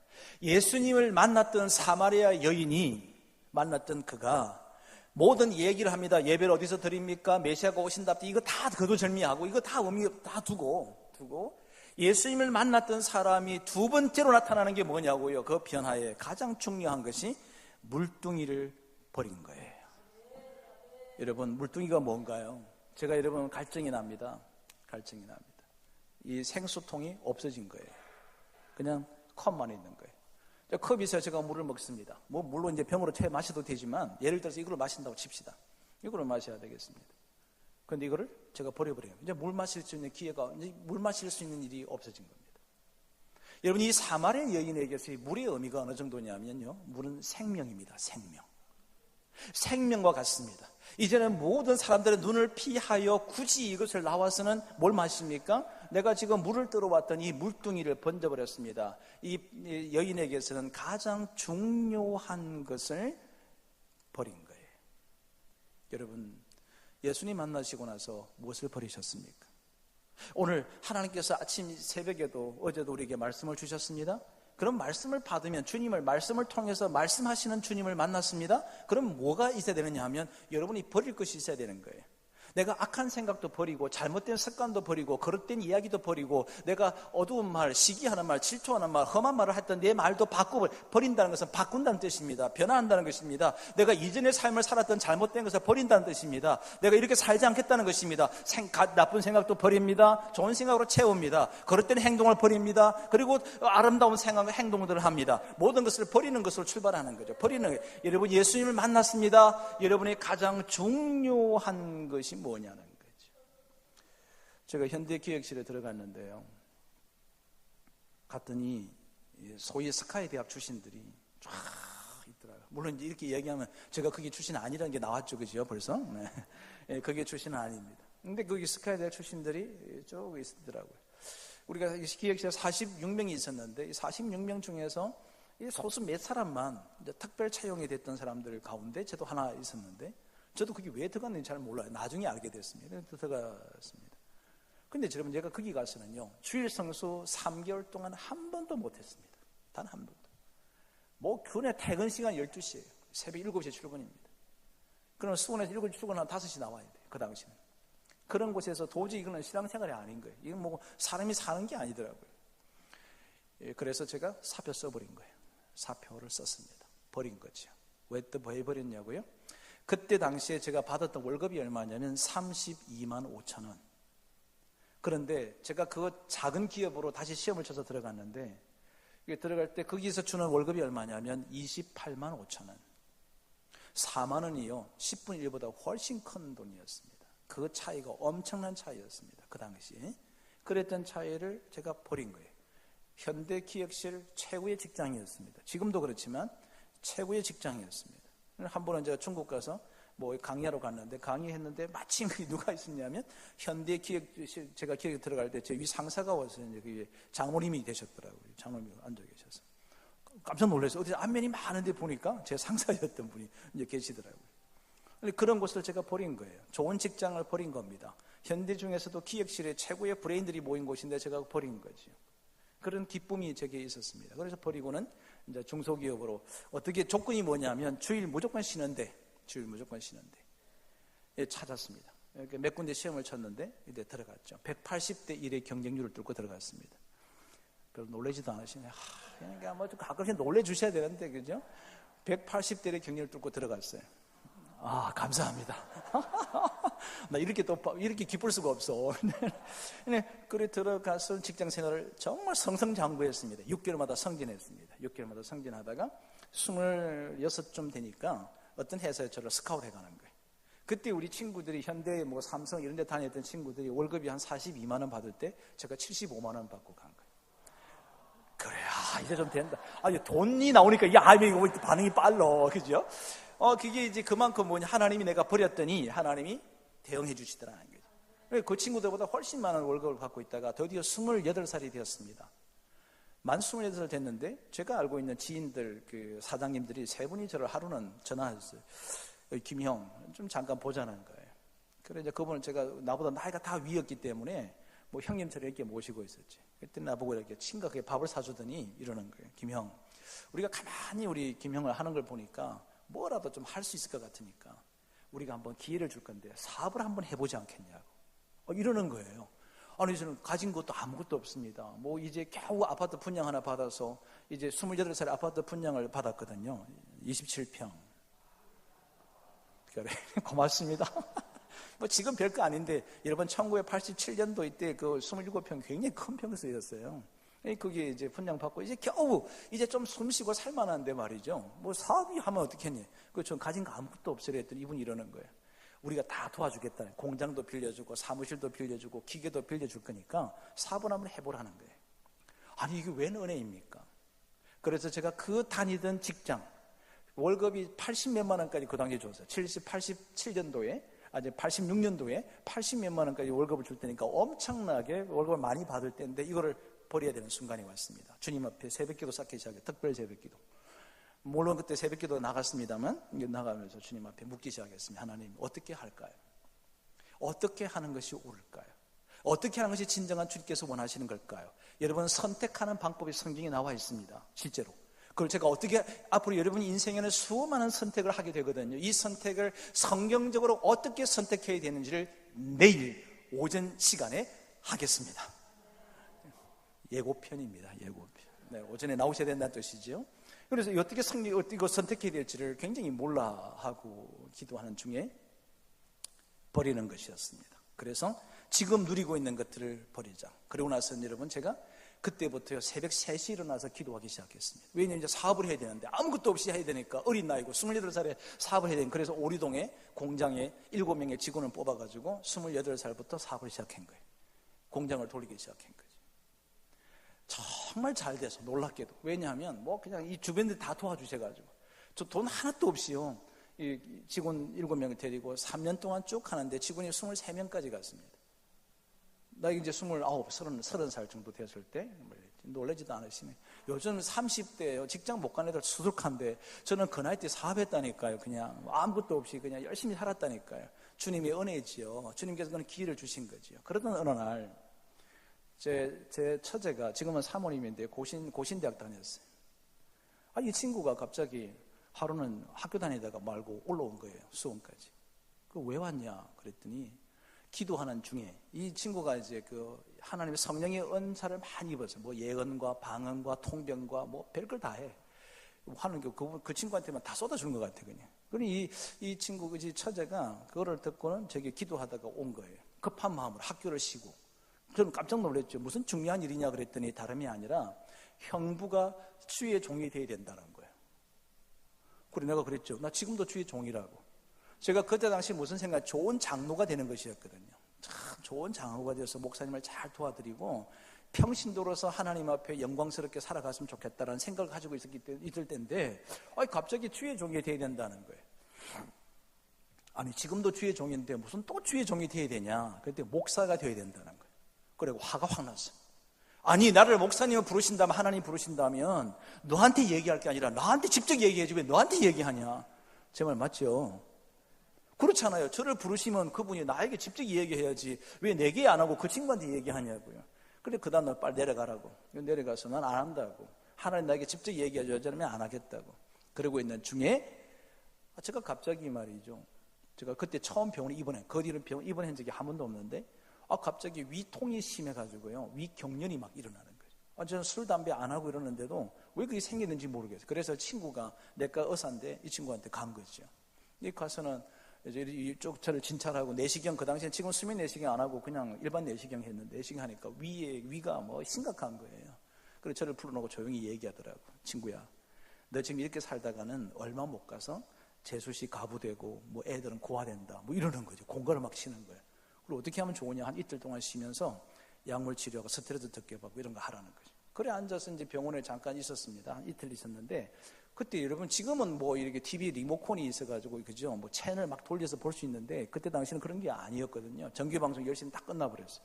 예수님을 만났던 사마리아 여인이 만났던 그가 모든 얘기를 합니다. 예배를 어디서 드립니까? 메시아가 오신다. 이거 다 거두절미하고 이거 다 의미 다 두고 예수님을 만났던 사람이 두 번째로 나타나는 게 뭐냐고요? 그 변화에 가장 중요한 것이 물뚱이를 버린 거예요. 여러분, 물뚱이가 뭔가요? 제가 여러분 갈증이 납니다. 이 생수통이 없어진 거예요. 그냥 컵만 있는 거예요. 컵이 있어야 제가 물을 먹습니다. 뭐 물론 이제 병으로 채 마셔도 되지만, 예를 들어서 이걸 마신다고 칩시다. 이거를 마셔야 되겠습니다. 그런데 이거를 제가 버려버려요. 이제 물 마실 수 있는 기회가, 이제 물 마실 수 있는 일이 없어진 겁니다. 여러분, 이 사마리아 여인에게서 물의 의미가 어느 정도냐면요, 물은 생명입니다. 생명과 같습니다. 이제는 모든 사람들의 눈을 피하여 굳이 이것을 나와서는 뭘 마십니까? 내가 지금 물을 들어왔더니 이 물뚱이를 번져버렸습니다. 이 여인에게서는 가장 중요한 것을 버린 거예요. 여러분, 예수님 만나시고 나서 무엇을 버리셨습니까? 오늘 하나님께서 아침 새벽에도 어제도 우리에게 말씀을 주셨습니다. 그런 말씀을 받으면 주님을 말씀을 통해서 말씀하시는 주님을 만났습니다. 그럼 뭐가 있어야 되느냐 하면 여러분이 버릴 것이 있어야 되는 거예요. 내가 악한 생각도 버리고 잘못된 습관도 버리고 거릇된 이야기도 버리고 내가 어두운 말, 시기하는 말, 질투하는 말, 험한 말을 했던 내 말도 바꾸고 버린다는 것은 바꾼다는 뜻입니다. 변화한다는 것입니다. 내가 이전의 삶을 살았던 잘못된 것을 버린다는 뜻입니다. 내가 이렇게 살지 않겠다는 것입니다. 나쁜 생각도 버립니다. 좋은 생각으로 채웁니다. 거릇된 행동을 버립니다. 그리고 아름다운 생각과 행동들을 합니다. 모든 것을 버리는 것으로 출발하는 거죠. 버리는 거예요. 여러분, 예수님을 만났습니다. 여러분의 가장 중요한 것이 뭐냐는 거죠. 제가 현대기획실에 들어갔는데요, 갔더니 소위 스카이 대학 출신들이 쫙 있더라고요. 물론 이렇게 얘기하면 제가 거기 출신 아니라는 게 나왔죠, 그죠? 벌써? 네. 거기 출신은 아닙니다. 근데 거기 스카이 대학 출신들이 쭉 있더라고요. 우리가 기획실에 46명이 있었는데 이 46명 중에서 소수 몇 사람만 특별 채용이 됐던 사람들 가운데 저도 하나 있었는데, 저도 거기 왜 들어갔는지 잘 몰라요. 나중에 알게 됐습니다. 들어갔습니다. 근데 여러분, 제가 거기 가서는요, 주일 성수 3개월 동안 한 번도 못했습니다. 단 한 번도. 뭐 그날 퇴근 시간 12시예요. 새벽 7시에 출근입니다. 그럼 수원에서 7시 출근하면 5시 나와야 돼요. 그 당시는. 그런 곳에서 도저히 이거는 신앙생활이 아닌 거예요. 이건 뭐 사람이 사는 게 아니더라고요. 그래서 제가 사표 써버린 거예요. 사표를 썼습니다. 버린 거죠. 왜 버렸냐고요? 그때 당시에 제가 받았던 월급이 얼마냐면 32만 5천 원. 그런데 제가 그 작은 기업으로 다시 시험을 쳐서 들어갔는데, 들어갈 때 거기서 주는 월급이 얼마냐면 28만 5천 원. 4만 원이요, 10분의 1보다 훨씬 큰 돈이었습니다. 그 차이가 엄청난 차이였습니다. 그 당시에. 그랬던 차이를 제가 버린 거예요. 현대기획실 최고의 직장이었습니다. 지금도 그렇지만 최고의 직장이었습니다. 한 번은 제가 중국 가서 뭐 강의하러 갔는데, 강의했는데 마침 누가 있었냐면 현대기획실, 제가 기획에 들어갈 때 제 위 상사가 와서 이제 그게 장모님이 되셨더라고요. 장모님이 앉아 계셔서 깜짝 놀랐어요. 어디서 안면이 많은데 보니까 제 상사였던 분이 이제 계시더라고요. 그런 것을 제가 버린 거예요. 좋은 직장을 버린 겁니다. 현대 중에서도 기획실에 최고의 브레인들이 모인 곳인데 제가 버린 거죠. 그런 기쁨이 제게 있었습니다. 그래서 버리고는 이제 중소기업으로, 어떻게 조건이 뭐냐면 주일 무조건 쉬는데 찾았습니다. 이렇게 몇 군데 시험을 쳤는데 이제 들어갔죠. 180대 1의 경쟁률을 뚫고 들어갔습니다. 별로 놀라지도 않으시네. 그러니까 뭐 좀 가끔씩 놀래주셔야 되는데, 그죠? 180대 1의 경쟁률을 뚫고 들어갔어요. 아, 감사합니다. 나 이렇게 기쁠 수가 없어. 그래 들어가서 직장 생활을 정말 성성장구했습니다. 6개월마다 승진했습니다. 6개월마다 승진하다가 26쯤 되니까 어떤 회사에 저를 스카우트 해가는 거예요. 그때 우리 친구들이 현대, 뭐 삼성 이런 데 다녔던 친구들이 월급이 한 42만 원 받을 때 제가 75만 원 받고 간 거예요. 그래, 이제 좀 된다. 돈이 나오니까 이게 이거 반응이 빨라, 그죠? 그게 이제 그만큼 뭐냐, 하나님이 내가 버렸더니 하나님이 대응해 주시더라는 거죠. 그 친구들보다 훨씬 많은 월급을 받고 있다가 드디어 28살이 되었습니다. 만 28살 됐는데 제가 알고 있는 지인들, 그 사장님들이 세 분이 저를 하루는 전화했어요. 김형, 좀 잠깐 보자는 거예요. 그래 이제 그분은 제가 나보다 나이가 다 위였기 때문에 뭐 형님처럼 이렇게 모시고 있었지. 그때 나보고 이렇게 심각하게 밥을 사주더니 이러는 거예요. 김형, 우리가 가만히 우리 김형을 하는 걸 보니까 뭐라도 좀 할 수 있을 것 같으니까 우리가 한번 기회를 줄 건데 사업을 한번 해보지 않겠냐고 이러는 거예요. 아니 저는 가진 것도 아무것도 없습니다. 뭐 이제 겨우 아파트 분양 하나 받아서 이제 28살 아파트 분양을 받았거든요. 27평. 그래 고맙습니다. 뭐 지금 별거 아닌데 여러분 1987년도 이때 그 27평 굉장히 큰 평수였어요. 그게 이제 분양 받고 이제 겨우 이제 좀 숨쉬고 살만한데 말이죠. 뭐 사업이 하면 어떻겠니? 그 전 가진 거 아무것도 없으려 했더니 이분이 이러는 거예요. 우리가 다 도와주겠다. 공장도 빌려주고 사무실도 빌려주고 기계도 빌려줄 거니까 사업을 한번 해보라는 거예요. 아니 이게 웬 은혜입니까? 그래서 제가 그 다니던 직장 월급이 80몇만 원까지 그 당시에 줬어요. 87년도에 86년도에 80몇만 원까지 월급을 줄 테니까 엄청나게 월급을 많이 받을 때인데 이거를 버려야 되는 순간이 왔습니다. 주님 앞에 새벽기도 쌓기 시작해. 특별 새벽기도. 물론 그때 새벽기도 나갔습니다만 나가면서 주님 앞에 묻기 시작했습니다. 하나님 어떻게 할까요? 어떻게 하는 것이 옳을까요? 어떻게 하는 것이 진정한 주님께서 원하시는 걸까요? 여러분 선택하는 방법이 성경에 나와 있습니다. 실제로. 그걸 제가 어떻게 앞으로 여러분 인생에는 수많은 선택을 하게 되거든요. 이 선택을 성경적으로 어떻게 선택해야 되는지를 내일 오전 시간에 하겠습니다. 예고편입니다. 예고편. 네, 오전에 나오셔야 된다는 뜻이죠. 그래서 어떻게 이거 선택해야 될지를 굉장히 몰라하고 기도하는 중에 버리는 것이었습니다. 그래서 지금 누리고 있는 것들을 버리자. 그러고 나서 여러분 제가 그때부터 새벽 3시에 일어나서 기도하기 시작했습니다. 왜냐하면 이제 사업을 해야 되는데 아무것도 없이 해야 되니까 어린 나이고 28살에 사업을 해야 되니까 그래서 오리동에 공장에 7명의 직원을 뽑아가지고 28살부터 사업을 시작한 거예요. 공장을 돌리기 시작한 거예요. 정말 잘 돼서 놀랍게도. 왜냐하면 뭐 그냥 이 주변들 다 도와주셔가지고 저 돈 하나도 없이요 이 직원 7명을 데리고 3년 동안 쭉 하는데 직원이 23명까지 갔습니다. 나 이제 30살 정도 됐을 때 놀라지도 않으시네. 요즘 30대예요. 직장 못 간 애들 수두룩한데 저는 그 나이 때 사업했다니까요. 그냥 아무것도 없이 그냥 열심히 살았다니까요. 주님의 은혜지요. 주님께서 그런 기회를 주신 거지요. 그러던 어느 날 제 처제가 지금은 사모님인데 고신대학 다녔어요. 이 친구가 갑자기 하루는 학교 다니다가 말고 올라온 거예요. 수원까지. 왜 왔냐 그랬더니 기도하는 중에 이 친구가 이제 그 하나님의 성령의 은사를 많이 입었어요. 뭐 예언과 방언과 통병과 뭐 별걸 다 해. 하는 게 그 친구한테만 다 쏟아주는 것 같아 그냥. 그러니 이 친구 그 처제가 그거를 듣고는 저기 기도하다가 온 거예요. 급한 마음으로 학교를 쉬고. 저는 깜짝 놀랐죠. 무슨 중요한 일이냐 그랬더니 다름이 아니라 형부가 주의 종이 되어야 된다는 거예요. 그래 내가 그랬죠. 나 지금도 주의 종이라고. 제가 그때 당시 무슨 생각, 좋은 장로가 되는 것이었거든요. 참 좋은 장로가 되어서 목사님을 잘 도와드리고 평신도로서 하나님 앞에 영광스럽게 살아갔으면 좋겠다라는 생각을 가지고 있을 때인데 갑자기 주의 종이 되어야 된다는 거예요. 아니 지금도 주의 종인데 무슨 또 주의 종이 되어야 되냐. 그때 목사가 되어야 된다는 거예요. 그리고 화가 확 났어요. 아니 나를 목사님을 부르신다면 하나님 부르신다면 너한테 얘기할 게 아니라 나한테 직접 얘기해야지 왜 너한테 얘기하냐. 제 말 맞죠? 그렇잖아요. 저를 부르시면 그분이 나에게 직접 얘기해야지 왜 내게 안 하고 그 친구한테 얘기하냐고요. 그래 그 다음날 빨리 내려가라고. 내려가서 난 안 한다고. 하나님 나에게 직접 얘기해줘야 되면 안 하겠다고. 그러고 있는 중에 제가 갑자기 말이죠. 제가 그때 처음 병원에 입원해. 그 뒤로 병원 입원한 적이 한 번도 없는데 갑자기 위통이 심해가지고요. 위경련이 막 일어나는 거예요. 저는 술, 담배 안 하고 이러는데도 왜 그게 생기는지 모르겠어요. 그래서 친구가 내과 의사인데 이 친구한테 간 거죠. 이 가서는 이제 이쪽 저를 진찰하고 내시경 그 당시엔 지금 수면 내시경 안 하고 그냥 일반 내시경 했는데 내시경 하니까 위가 뭐 심각한 거예요. 그래서 저를 불러놓고 조용히 얘기하더라고. 친구야, 너 지금 이렇게 살다가는 얼마 못 가서 재수시 가부되고 뭐 애들은 고아된다 뭐 이러는 거죠. 공갈을 막 치는 거예요. 그리고 어떻게 하면 좋으냐. 한 이틀 동안 쉬면서 약물 치료하고 스트레스 적게 받고 이런 거 하라는 거죠. 그래 앉아서 이제 병원에 잠깐 있었습니다. 한 이틀 있었는데 그때 여러분 지금은 뭐 이렇게 TV 리모컨이 있어가지고 그죠. 뭐 채널 막 돌려서 볼 수 있는데 그때 당시는 그런 게 아니었거든요. 정규 방송 열심히 다 끝나버렸어요.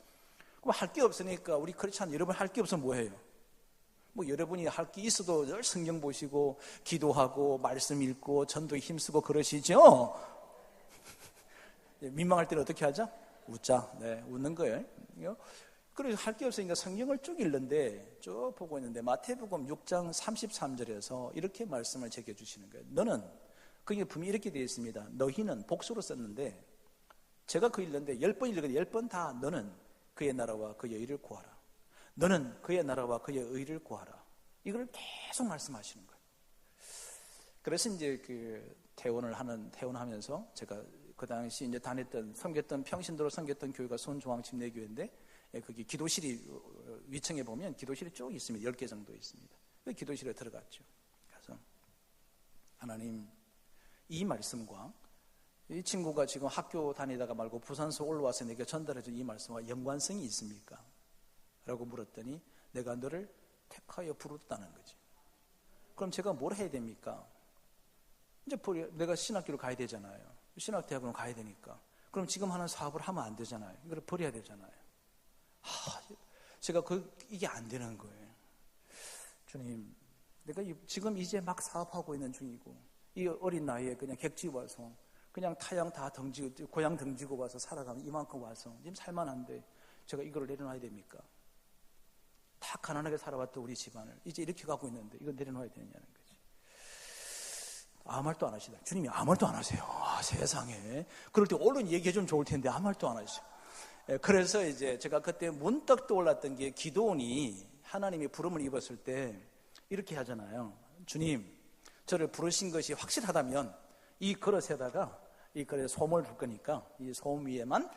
그럼 할 게 없으니까 우리 크리스찬 여러분 할 게 없으면 뭐 해요? 뭐 여러분이 할 게 있어도 늘 성경 보시고 기도하고 말씀 읽고 전도에 힘쓰고 그러시죠? 민망할 때는 어떻게 하죠? 웃자. 네, 웃는 거예요. 그래서 할 게 없으니까 성경을 쭉 읽는데 쭉 보고 있는데 마태복음 6장 33절에서 이렇게 말씀을 제게 주시는 거예요. 너는 거기에 분명히 이렇게 되어 있습니다. 너희는 복수로 썼는데 제가 그 읽는데 10번 읽었는데 10번 다 너는 그의 나라와 그의 의를 구하라. 너는 그의 나라와 그의 의를 구하라. 이걸 계속 말씀하시는 거예요. 그래서 이제 퇴원하면서 제가 그 당시 이제 섬겼던 평신도로 섬겼던 교회가 손중앙 침례교회인데, 거기 기도실이 위층에 보면 기도실이 쭉 있습니다. 10개 정도 있습니다. 그 기도실에 들어갔죠. 그래서 하나님, 이 말씀과 이 친구가 지금 학교 다니다가 말고 부산서 올라와서 내게 전달해준 이 말씀과 연관성이 있습니까? 라고 물었더니 내가 너를 택하여 부르다는 거지. 그럼 제가 뭘 해야 됩니까? 이제 내가 신학교를 가야 되잖아요. 신학대학원을 가야 되니까. 그럼 지금 하는 사업을 하면 안 되잖아요. 이걸 버려야 되잖아요. 제가 이게 안 되는 거예요. 주님, 내가 지금 이제 막 사업하고 있는 중이고, 이 어린 나이에 그냥 객지 와서 그냥 타양 다 덩지고, 고향 덩지고 와서 살아가면 이만큼 와서 지금 살만한데 제가 이거를 내려놔야 됩니까? 다 가난하게 살아왔던 우리 집안을 이제 이렇게 가고 있는데 이거 내려놔야 되느냐는 거지. 아무 말도 안 하시다. 주님이 아무 말도 안 하세요. 세상에. 그럴 때 얼른 얘기해 주면 좋을 텐데 아무 말도 안 하시죠. 그래서 이제 제가 그때 문득 떠올랐던 게, 기도원이 하나님이 부름을 입었을 때 이렇게 하잖아요. 주님, 저를 부르신 것이 확실하다면 이 그릇에다가 이 그릇에 솜을 줄 거니까 이 솜 위에만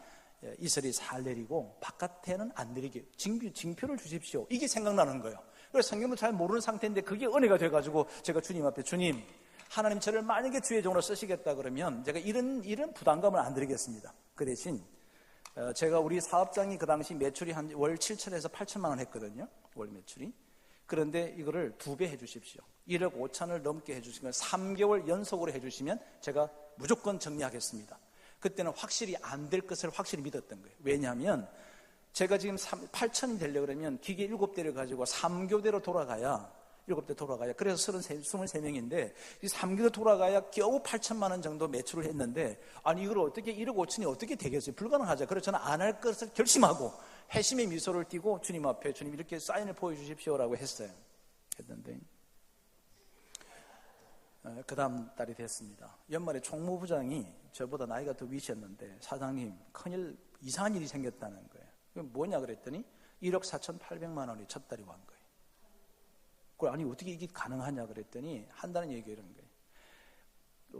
이슬이 살 내리고 바깥에는 안 내리게 징표를 주십시오. 이게 생각나는 거예요. 그래서 성경을 잘 모르는 상태인데 그게 은혜가 돼가지고 제가 주님 앞에, 주님, 하나님 저를 만약에 주의 종으로 쓰시겠다 그러면 제가 이런 부담감을 안 드리겠습니다. 그 대신 제가 우리 사업장이 그 당시 매출이 한 월 7천에서 8천만 원 했거든요. 월 매출이. 그런데 이거를 2배 해주십시오. 1억 5천을 넘게 해주시면 3개월 연속으로 해주시면 제가 무조건 정리하겠습니다. 그때는 확실히 안 될 것을 확실히 믿었던 거예요. 왜냐하면 제가 지금 8천이 되려고 그러면 기계 7대를 가지고 3교대로 돌아가야, 7대 돌아가야, 그래서 23명인데 이 3교대 돌아가야 겨우 8천만 원 정도 매출을 했는데, 아니 이걸 어떻게 1억 5천이 어떻게 되겠어요? 불가능하죠. 그래서 저는 안 할 것을 결심하고 회심의 미소를 띠고 주님 앞에, 주님 이렇게 사인을 보여주십시오라고 했어요. 했는데 그 다음 달이 됐습니다. 연말에 총무부장이 저보다 나이가 더 위셨는데, 사장님 큰일, 이상한 일이 생겼다는 거예요. 뭐냐 그랬더니 1억 4,800만 원이 첫 달에 온 거예요. 아니 어떻게 이게 가능하냐 그랬더니 한다는 얘기가 이런 거예요.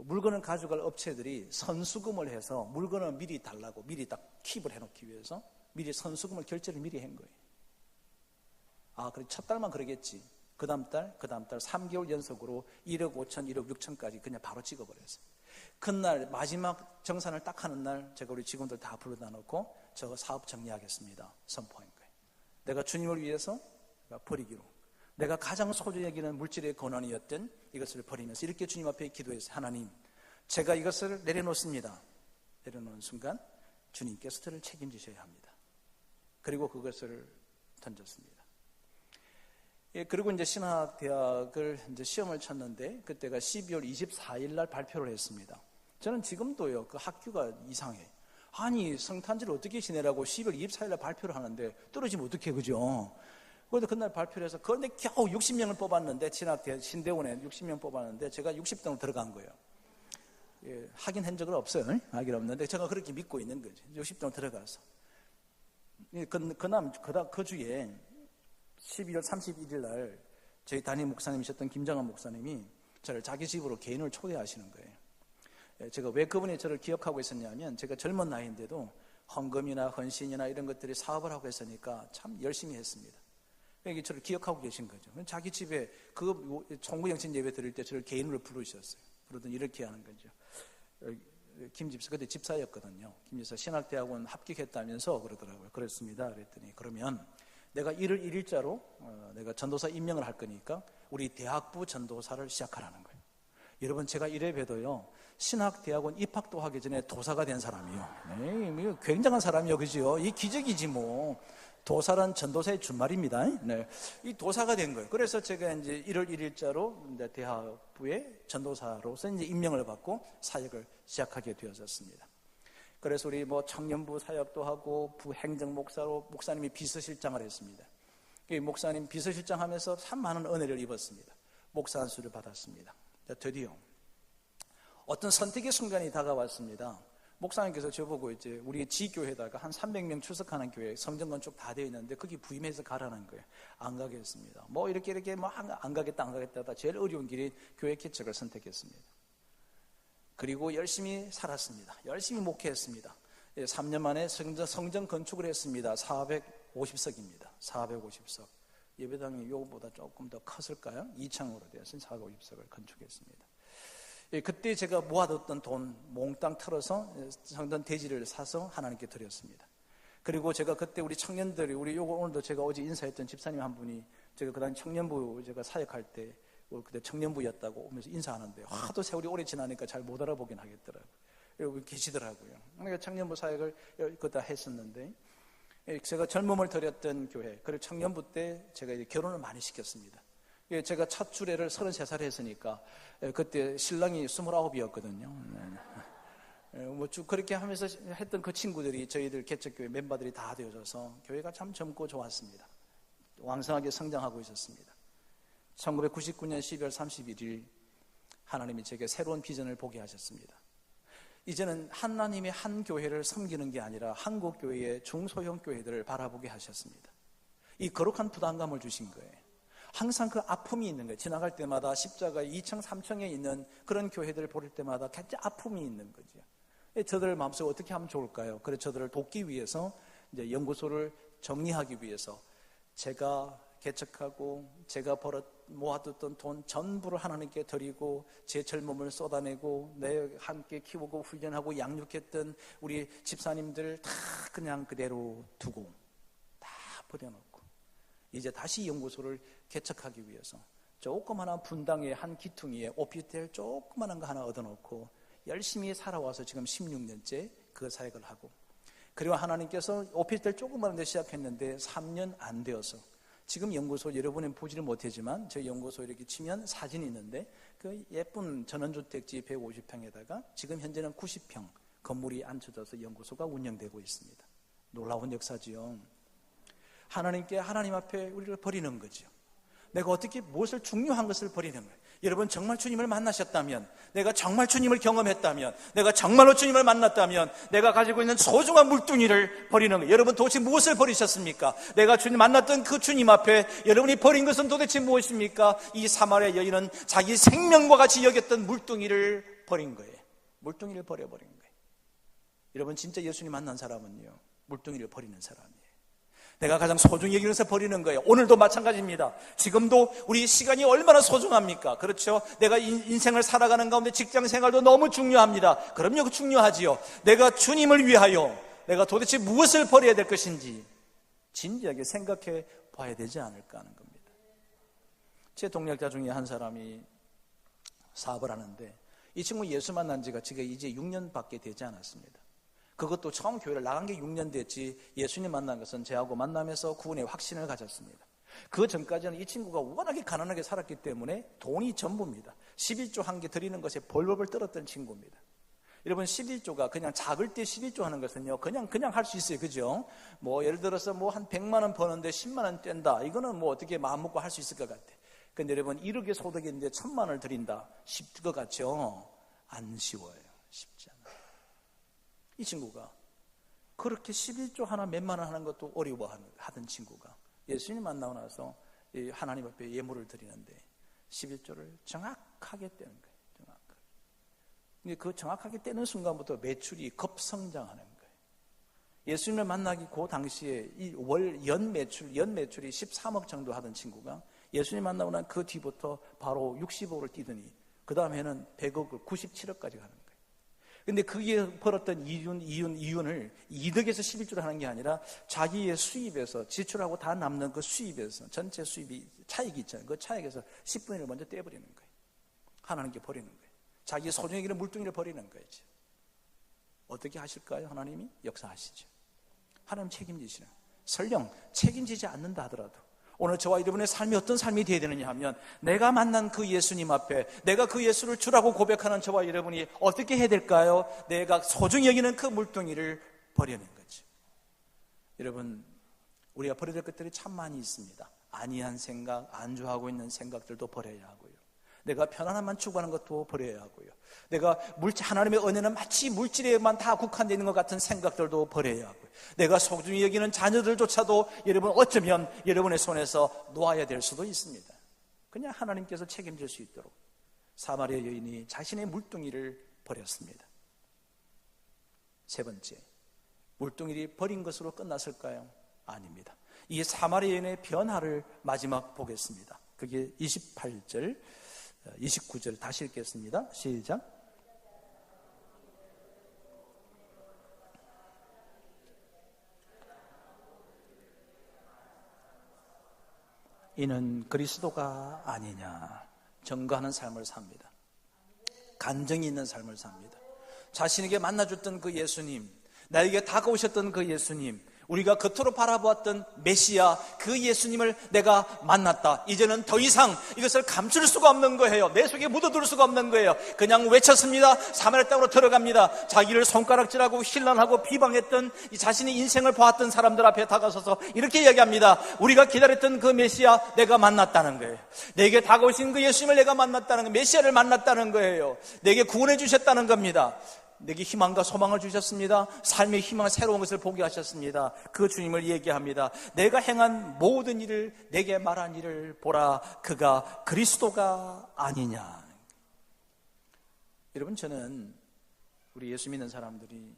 물건을 가져갈 업체들이 선수금을 해서 물건을 미리 달라고 미리 딱 킵을 해놓기 위해서 미리 선수금을 결제를 미리 한 거예요. 그래 첫 달만 그러겠지. 그 다음 달 3개월 연속으로 1억 5천, 1억 6천까지 그냥 바로 찍어버렸어요. 그날 마지막 정산을 딱 하는 날 제가 우리 직원들 다 불러다 놓고 저 사업 정리하겠습니다 선포한 거예요. 내가 주님을 위해서 버리기로, 내가 가장 소중히 여기는 물질의 권한이었던 이것을 버리면서 이렇게 주님 앞에 기도했어요. 하나님, 제가 이것을 내려놓습니다. 내려놓은 순간 주님께서 저를 책임지셔야 합니다. 그리고 그것을 던졌습니다. 그리고 이제 신학대학을 이제 시험을 쳤는데 그때가 12월 24일 날 발표를 했습니다. 저는 지금도요, 그 학교가 이상해. 아니 성탄절을 어떻게 지내라고 12월 24일 날 발표를 하는데 떨어지면 어떡해, 그죠? 그런데 그날 발표를 해서 그런데 겨우 60명을 뽑았는데, 신대원에 60명 뽑았는데 제가 60등으로 들어간 거예요. 확인한 적은 없어요. 확인 없는데 제가 그렇게 믿고 있는 거지. 60등으로 들어가서 그 주에 12월 31일 날 저희 담임 목사님이셨던 김정환 목사님이 저를 자기 집으로 개인을 초대하시는 거예요. 제가 왜 그분이 저를 기억하고 있었냐면, 제가 젊은 나이인데도 헌금이나 헌신이나 이런 것들이 사업을 하고 했으니까 참 열심히 했습니다. 여기 저를 기억하고 계신 거죠. 자기 집에 그 총무영신 예배 드릴 때 저를 개인으로 부르셨어요. 그러더니 이렇게 하는 거죠. 김 집사, 그때 집사였거든요. 김 집사 신학대학원 합격했다면서 그러더라고요. 그랬습니다. 그랬더니 그러면 내가 1월 1일자로 내가 전도사 임명을 할 거니까 우리 대학부 전도사를 시작하라는 거예요. 여러분, 제가 이래 봬도요, 신학대학원 입학도 하기 전에 도사가 된 사람이요. 굉장한 사람이요, 그죠? 이 기적이지 뭐. 도사란 전도사의 준말입니다. 네. 이 도사가 된 거예요. 그래서 제가 이제 1월 1일자로 이제 대학부의 전도사로서 이제 임명을 받고 사역을 시작하게 되었습니다. 그래서 우리 뭐 청년부 사역도 하고 부행정 목사로 목사님이 비서실장을 했습니다. 목사님 비서실장 하면서 참 많은 은혜를 입었습니다. 목사 안수를 받았습니다. 드디어 어떤 선택의 순간이 다가왔습니다. 목사님께서 저보고 이제 우리 지교회에다가 한 300명 출석하는 교회 성전 건축 다 되어 있는데 거기 부임해서 가라는 거예요. 안 가겠습니다. 뭐 이렇게 뭐 안 가겠다 하다 제일 어려운 길이 교회 개척을 선택했습니다. 그리고 열심히 살았습니다. 열심히 목회했습니다. 3년 만에 성전 건축을 했습니다. 450석입니다. 450석. 예배당이 요거보다 조금 더 컸을까요? 2층으로 되어서 450석을 건축했습니다. 그때 제가 모아뒀던 돈 몽땅 털어서 성전 대지를 사서 하나님께 드렸습니다. 그리고 제가 그때 우리 청년들이 요거 오늘도 제가 어제 인사했던 집사님 한 분이 제가 그다음 청년부 제가 사역할 때 그때 청년부였다고 오면서 인사하는데 하도 세월이 오래 지나니까 잘 못 알아보긴 하겠더라고요. 여기 계시더라고요. 그러니까 청년부 사역을 그다 했었는데 제가 젊음을 드렸던 교회 그리고 청년부 때 제가 이제 결혼을 많이 시켰습니다. 제가 첫 주례를 33살 했으니까 그때 신랑이 29이었거든요. 뭐 쭉 그렇게 하면서 했던 그 친구들이 저희들 개척교회 멤버들이 다 되어져서 교회가 참 젊고 좋았습니다. 왕성하게 성장하고 있었습니다. 1999년 12월 31일 하나님이 제게 새로운 비전을 보게 하셨습니다. 이제는 하나님의 한 교회를 섬기는 게 아니라 한국 교회의 중소형 교회들을 바라보게 하셨습니다. 이 거룩한 부담감을 주신 거예요. 항상 그 아픔이 있는 거예요. 지나갈 때마다 십자가 2층, 3층에 있는 그런 교회들을 볼 때마다 굉장히 아픔이 있는 거죠. 저들 마음속에 어떻게 하면 좋을까요? 그래서 저들을 돕기 위해서 이제 연구소를 정리하기 위해서 제가 개척하고 제가 모아뒀던 돈 전부를 하나님께 드리고 제 젊음을 쏟아내고 내 함께 키우고 훈련하고 양육했던 우리 집사님들 다 그냥 그대로 두고 다 버려놓고 이제 다시 연구소를 개척하기 위해서 조그마한 분당의 한 기퉁이에 오피스텔 조그마한 거 하나 얻어놓고 열심히 살아와서 지금 16년째 그 사역을 하고 그리고 하나님께서 오피스텔 조그마한 데 시작했는데 3년 안 되어서 지금 연구소 여러분은 보지를 못하지만 저희 연구소 이렇게 치면 사진이 있는데 그 예쁜 전원주택지 150평에다가 지금 현재는 90평 건물이 앉혀져서 연구소가 운영되고 있습니다. 놀라운 역사지요. 하나님 앞에 우리를 버리는 거죠. 내가 어떻게 무엇을 중요한 것을 버리는 거예요. 여러분 정말 주님을 만나셨다면, 내가 정말 주님을 경험했다면, 내가 정말로 주님을 만났다면 내가 가지고 있는 소중한 물뚱이를 버리는 거예요. 여러분 도대체 무엇을 버리셨습니까? 내가 주님 만났던 그 주님 앞에 여러분이 버린 것은 도대체 무엇입니까? 이 사마리아 여인은 자기 생명과 같이 여겼던 물뚱이를 버린 거예요. 물뚱이를 버려버린 거예요. 여러분 진짜 예수님 만난 사람은요 물뚱이를 버리는 사람이에요. 내가 가장 소중히 여기면서 버리는 거예요. 오늘도 마찬가지입니다. 지금도 우리 시간이 얼마나 소중합니까? 그렇죠? 내가 인생을 살아가는 가운데 직장 생활도 너무 중요합니다. 그럼요, 중요하지요. 내가 주님을 위하여 내가 도대체 무엇을 버려야 될 것인지 진지하게 생각해 봐야 되지 않을까 하는 겁니다. 제 동력자 중에 한 사람이 사업을 하는데 이 친구 예수 만난 지가 지금 이제 6년밖에 되지 않았습니다. 그것도 처음 교회를 나간 게 6년 됐지 예수님 만난 것은 저하고 만나면서 구원의 확신을 가졌습니다. 그 전까지는 이 친구가 워낙에 가난하게 살았기 때문에 돈이 전부입니다. 11조 한 개 드리는 것에 벌벌 떨었던 친구입니다. 여러분 11조가 그냥 작을 때 11조 하는 것은요 그냥 할 수 있어요. 그죠? 뭐 예를 들어서 뭐 한 100만 원 버는데 10만 원 뗀다. 이거는 뭐 어떻게 마음 먹고 할 수 있을 것 같아. 근데 여러분 1억의 소득이 있는데 1000만 원을 드린다. 쉽을 것 같죠? 안 쉬워요. 쉽지 않아요. 이 친구가 그렇게 11조 하나 몇만 원 하는 것도 어려워하던 친구가 예수님 만나고 나서 하나님 앞에 예물을 드리는데 11조를 정확하게 떼는 거예요. 정확하게. 그 정확하게 떼는 순간부터 매출이 급성장하는 거예요. 예수님을 만나기 그 당시에 연 매출이 13억 정도 하던 친구가 예수님 만나고 난 그 뒤부터 바로 60억을 뛰더니 그 다음에는 100억을 97억까지 가는 거예요. 근데 그게 벌었던 이윤을 이득에서 11조를 하는 게 아니라 자기의 수입에서 지출하고 다 남는 그 수입에서 전체 수입이 차익이 있잖아요. 그 차익에서 10분의 1을 먼저 떼버리는 거예요. 하나님께 버리는 거예요. 자기의 소중히 여기는 물뚱이를 버리는 거죠. 어떻게 하실까요? 하나님이 역사하시죠. 하나님 책임지시나. 설령 책임지지 않는다 하더라도 오늘 저와 여러분의 삶이 어떤 삶이 되어야 되느냐 하면 내가 만난 그 예수님 앞에 내가 그 예수를 주라고 고백하는 저와 여러분이 어떻게 해야 될까요? 내가 소중히 여기는 그 물뚱이를 버리는 거죠. 여러분 우리가 버려야 될 것들이 참 많이 있습니다. 안이한 생각, 안주하고 있는 생각들도 버려야 하고요. 내가 편안함만 추구하는 것도 버려야 하고요. 내가 하나님의 은혜는 마치 물질에만 다 국한되어 있는 것 같은 생각들도 버려야 하고요. 내가 소중히 여기는 자녀들조차도 여러분 어쩌면 여러분의 손에서 놓아야 될 수도 있습니다. 그냥 하나님께서 책임질 수 있도록 사마리아 여인이 자신의 물동이를 버렸습니다. 세 번째, 물동이를 버린 것으로 끝났을까요? 아닙니다. 이 사마리아 여인의 변화를 마지막 보겠습니다. 그게 28절 29절 다시 읽겠습니다. 시작. 이는 그리스도가 아니냐. 증거하는 삶을 삽니다. 간증이 있는 삶을 삽니다. 자신에게 만나줬던 그 예수님, 나에게 다가오셨던 그 예수님, 우리가 겉으로 바라보았던 메시아 그 예수님을 내가 만났다. 이제는 더 이상 이것을 감출 수가 없는 거예요. 내 속에 묻어둘 수가 없는 거예요. 그냥 외쳤습니다. 사마리아 땅으로 들어갑니다. 자기를 손가락질하고 힐난하고 비방했던 이 자신의 인생을 보았던 사람들 앞에 다가서서 이렇게 이야기합니다. 우리가 기다렸던 그 메시아 내가 만났다는 거예요. 내게 다가오신 그 예수님을 내가 만났다는 거예요. 메시아를 만났다는 거예요. 내게 구원해 주셨다는 겁니다. 내게 희망과 소망을 주셨습니다. 삶의 희망, 새로운 것을 보게 하셨습니다. 그 주님을 얘기합니다. 내가 행한 모든 일을, 내게 말한 일을 보라. 그가 그리스도가 아니냐. 여러분, 저는 우리 예수 믿는 사람들이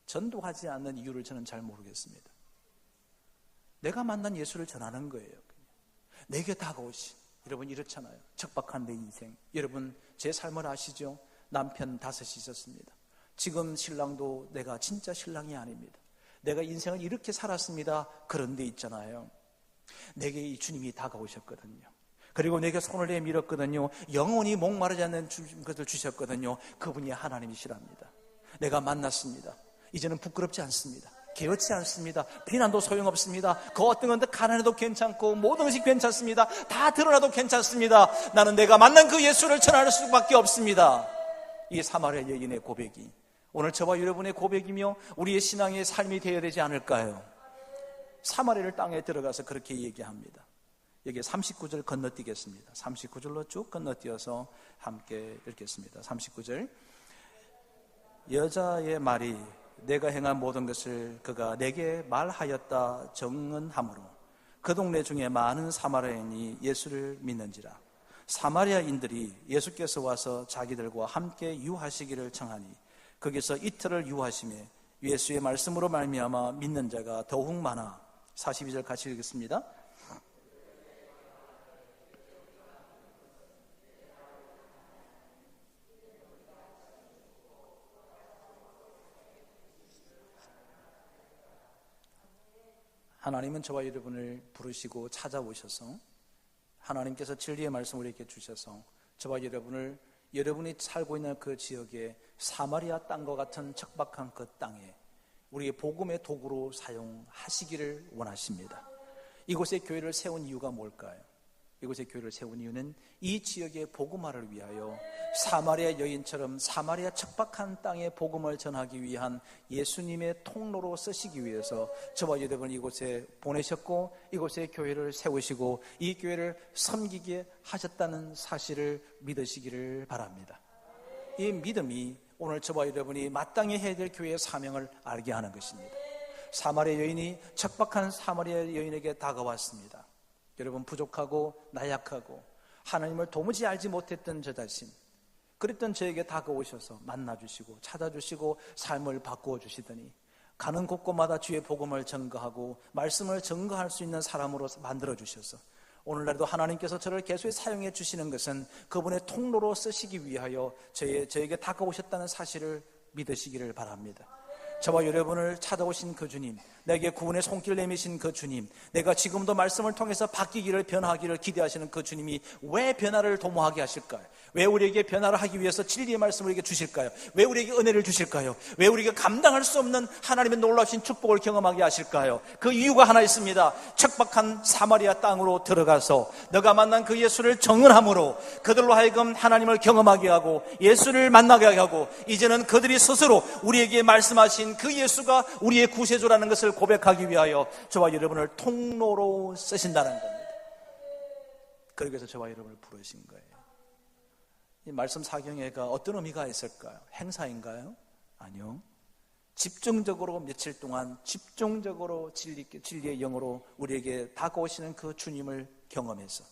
전도하지 않는 이유를 저는 잘 모르겠습니다. 내가 만난 예수를 전하는 거예요. 내게 다가오신, 여러분 이렇잖아요. 척박한 내 인생. 여러분 제 삶을 아시죠? 남편 5이 있었습니다. 지금 신랑도 내가 진짜 신랑이 아닙니다. 내가 인생을 이렇게 살았습니다. 그런데 있잖아요, 내게 이 주님이 다가오셨거든요. 그리고 내게 손을 내밀었거든요. 영원히 목마르지 않는 것을 주셨거든요. 그분이 하나님이시랍니다. 내가 만났습니다. 이제는 부끄럽지 않습니다. 개의치 않습니다. 비난도 소용없습니다. 그 어떤 건데 가난해도 괜찮고 모든 것이 괜찮습니다. 다 드러나도 괜찮습니다. 나는 내가 만난 그 예수를 전할 수밖에 없습니다. 이 사마리아 여인의 고백이 오늘 저와 여러분의 고백이며 우리의 신앙의 삶이 되어야 되지 않을까요? 사마리아 땅에 들어가서 그렇게 얘기합니다. 여기 39절 건너뛰겠습니다. 39절로 쭉 건너뛰어서 함께 읽겠습니다. 39절. 여자의 말이 내가 행한 모든 것을 그가 내게 말하였다 정언하므로 그 동네 중에 많은 사마리아인이 예수를 믿는지라. 사마리아인들이 예수께서 와서 자기들과 함께 유하시기를 청하니 거기서 이틀을 유하시매 예수의 말씀으로 말미암아 믿는 자가 더욱 많아. 42절 같이 읽겠습니다. 하나님은 저와 여러분을 부르시고 찾아오셔서 하나님께서 진리의 말씀을 이렇게 주셔서 저와 여러분을 여러분이 살고 있는 그 지역에 사마리아 땅과 같은 척박한 그 땅에 우리의 복음의 도구로 사용하시기를 원하십니다. 이곳에 교회를 세운 이유가 뭘까요? 이곳에 교회를 세운 이유는 이 지역의 복음화를 위하여 사마리아 여인처럼 사마리아 척박한 땅에 복음을 전하기 위한 예수님의 통로로 쓰시기 위해서 저와 여러분 이곳에 보내셨고 이곳에 교회를 세우시고 이 교회를 섬기게 하셨다는 사실을 믿으시기를 바랍니다. 이 믿음이 오늘 저와 여러분이 마땅히 해야 될 교회의 사명을 알게 하는 것입니다. 사마리아 여인이 척박한 사마리아 여인에게 다가왔습니다. 여러분 부족하고 나약하고 하나님을 도무지 알지 못했던 저 자신, 그랬던 저에게 다가오셔서 만나주시고 찾아주시고 삶을 바꾸어 주시더니 가는 곳곳마다 주의 복음을 전거하고 말씀을 전거할 수 있는 사람으로 만들어 주셔서 오늘날도 하나님께서 저를 계속 사용해 주시는 것은 그분의 통로로 쓰시기 위하여 저에게 다가오셨다는 사실을 믿으시기를 바랍니다. 저와 여러분을 찾아오신 그 주님, 내게 구원의 손길 내미신 그 주님, 내가 지금도 말씀을 통해서 바뀌기를 변화하기를 기대하시는 그 주님이 왜 변화를 도모하게 하실까요? 왜 우리에게 변화를 하기 위해서 진리의 말씀을 우리에게 주실까요? 왜 우리에게 은혜를 주실까요? 왜 우리가 감당할 수 없는 하나님의 놀라우신 축복을 경험하게 하실까요? 그 이유가 하나 있습니다. 척박한 사마리아 땅으로 들어가서 너가 만난 그 예수를 정언함으로 그들로 하여금 하나님을 경험하게 하고 예수를 만나게 하고 이제는 그들이 스스로 우리에게 말씀하신 그 예수가 우리의 구세주라는 것을 고백하기 위하여 저와 여러분을 통로로 쓰신다는 겁니다. 그러기 위해서 저와 여러분을 부르신 거예요. 이 말씀 사경회가 어떤 의미가 있을까요? 행사인가요? 아니요. 집중적으로 며칠 동안 집중적으로 진리의 영으로 우리에게 다가오시는 그 주님을 경험해서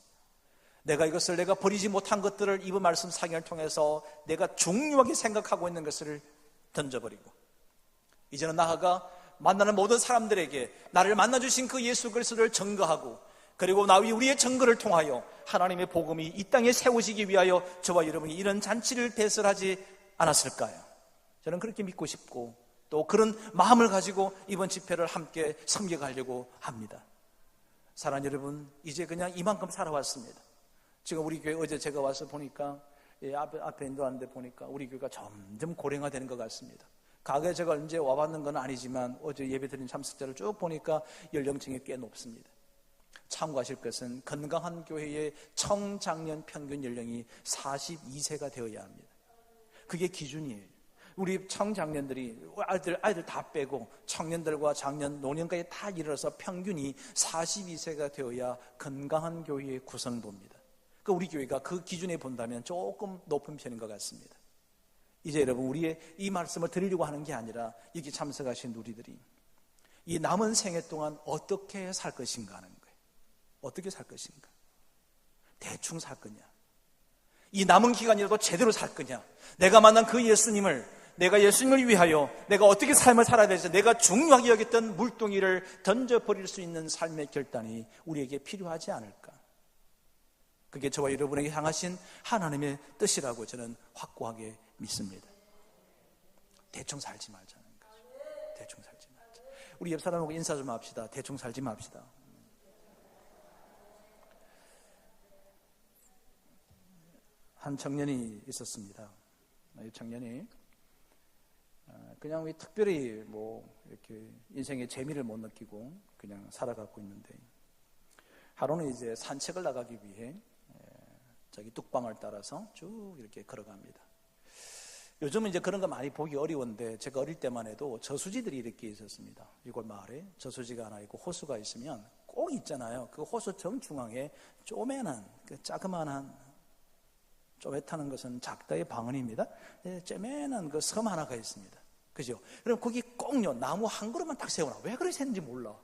내가 이것을 내가 버리지 못한 것들을 이번 말씀 사경을 통해서 내가 중요하게 생각하고 있는 것을 던져버리고 이제는 나아가 만나는 모든 사람들에게 나를 만나주신 그 예수 그리스도를 증거하고 그리고 나위 우리의 증거를 통하여 하나님의 복음이 이 땅에 세워지기 위하여 저와 여러분이 이런 잔치를 배설하지 않았을까요? 저는 그렇게 믿고 싶고 또 그런 마음을 가지고 이번 집회를 함께 섬겨가려고 합니다. 사랑하는 여러분, 이제 그냥 이만큼 살아왔습니다. 지금 우리 교회 어제 제가 와서 보니까 앞에 인도하는데 보니까 우리 교회가 점점 고령화되는 것 같습니다. 과거에 제가 언제 와봤는 건 아니지만 어제 예배드린 참석자를 쭉 보니까 연령층이 꽤 높습니다. 참고하실 것은 건강한 교회의 청장년 평균 연령이 42세가 되어야 합니다. 그게 기준이에요. 우리 청장년들이 아이들 다 빼고 청년들과 장년, 노년까지 다 이르러서 평균이 42세가 되어야 건강한 교회의 구성도입니다. 그러니까 우리 교회가 그 기준에 본다면 조금 높은 편인 것 같습니다. 이제 여러분 우리의 이 말씀을 드리려고 하는 게 아니라 여기 참석하신 우리들이 이 남은 생애 동안 어떻게 살 것인가 하는 거예요. 어떻게 살 것인가? 대충 살 거냐? 이 남은 기간이라도 제대로 살 거냐? 내가 만난 그 예수님을 내가 예수님을 위하여 내가 어떻게 삶을 살아야 될지 내가 중요하게 여겼던 물동이를 던져버릴 수 있는 삶의 결단이 우리에게 필요하지 않을까? 그게 저와 여러분에게 향하신 하나님의 뜻이라고 저는 확고하게 믿습니다. 대충 살지 말자는 거죠. 대충 살지 말자. 우리 옆 사람하고 인사 좀 합시다. 대충 살지 맙시다. 한 청년이 있었습니다. 이 청년이 그냥 특별히 이렇게 인생의 재미를 못 느끼고 그냥 살아가고 있는데 하루는 이제 산책을 나가기 위해 저기 뚝방을 따라서 쭉 이렇게 걸어갑니다. 요즘은 이제 그런 거 많이 보기 어려운데 제가 어릴 때만 해도 저수지들이 이렇게 있었습니다. 이곳 마을에 저수지가 하나 있고 호수가 있으면 꼭 있잖아요. 그 호수 정중앙에 쪼매난 그 자그마한 쪼매타는 것은 작다의 방언입니다. 쪼매난 그 섬 하나가 있습니다. 그죠? 그럼 거기 꼭요 나무 한 그루만 딱 세워놔. 왜 그렇게 세는지 몰라.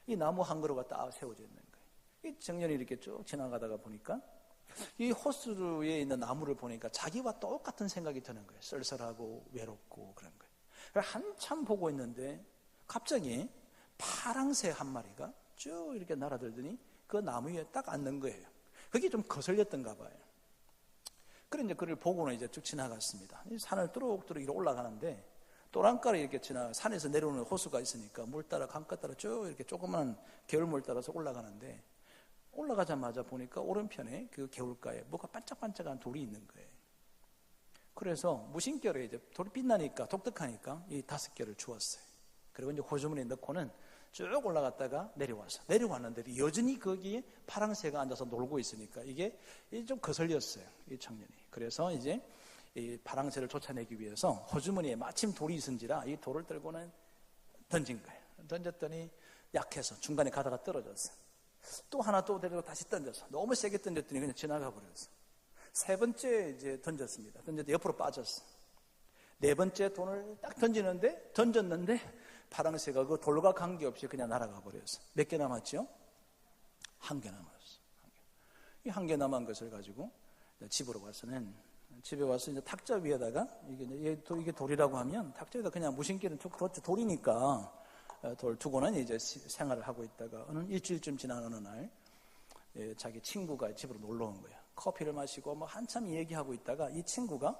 이 나무 한 그루가 딱 세워져 있는 거예요. 이 청년이 이렇게 쭉 지나가다가 보니까 이 호수에 있는 나무를 보니까 자기와 똑같은 생각이 드는 거예요. 쓸쓸하고 외롭고 그런 거예요. 그래서 한참 보고 있는데 갑자기 파랑새 한 마리가 쭉 이렇게 날아들더니 그 나무 위에 딱 앉는 거예요. 그게 좀 거슬렸던가 봐요. 그래 이제 그를 보고는 이제 쭉 지나갔습니다. 산을 뚜룩뚜룩 이렇게 올라가는데 또랑가를 이렇게 산에서 내려오는 호수가 있으니까 물 따라 강가 따라 쭉 이렇게 조그만 개울물 따라서 올라가는데 올라가자마자 보니까 오른편에 그 개울가에 뭐가 반짝반짝한 돌이 있는 거예요. 그래서 무심결에 이제 돌이 빛나니까 독특하니까 이 5개를 주웠어요. 그리고 이제 호주머니에 넣고는 쭉 올라갔다가 내려왔는데 여전히 거기에 파랑새가 앉아서 놀고 있으니까 이게 좀 거슬렸어요. 이 청년이. 그래서 이제 이 파랑새를 쫓아내기 위해서 호주머니에 마침 돌이 있은지라 이 돌을 들고는 던진 거예요. 던졌더니 약해서 중간에 가다가 떨어졌어요. 또 하나 또 데리고 다시 던졌어. 너무 세게 던졌더니 그냥 지나가 버렸어. 3번째 이제 던졌습니다. 던졌는데 옆으로 빠졌어. 4번째 돈을 딱 던졌는데 파랑새가 그 돌과 관계없이 그냥 날아가 버렸어. 몇 개 남았죠? 1개 남았어. 이 1개 남은 것을 가지고 집으로 와서는 집에 와서 이제 탁자 위에다가 이게 돌이라고 하면 탁자 위에다 그냥 무심결은 그렇죠. 돌이니까 돌 두고는 이제 생활을 하고 있다가 일주일쯤 지난 어느 날 자기 친구가 집으로 놀러 온 거야. 커피를 마시고 한참 얘기하고 있다가 이 친구가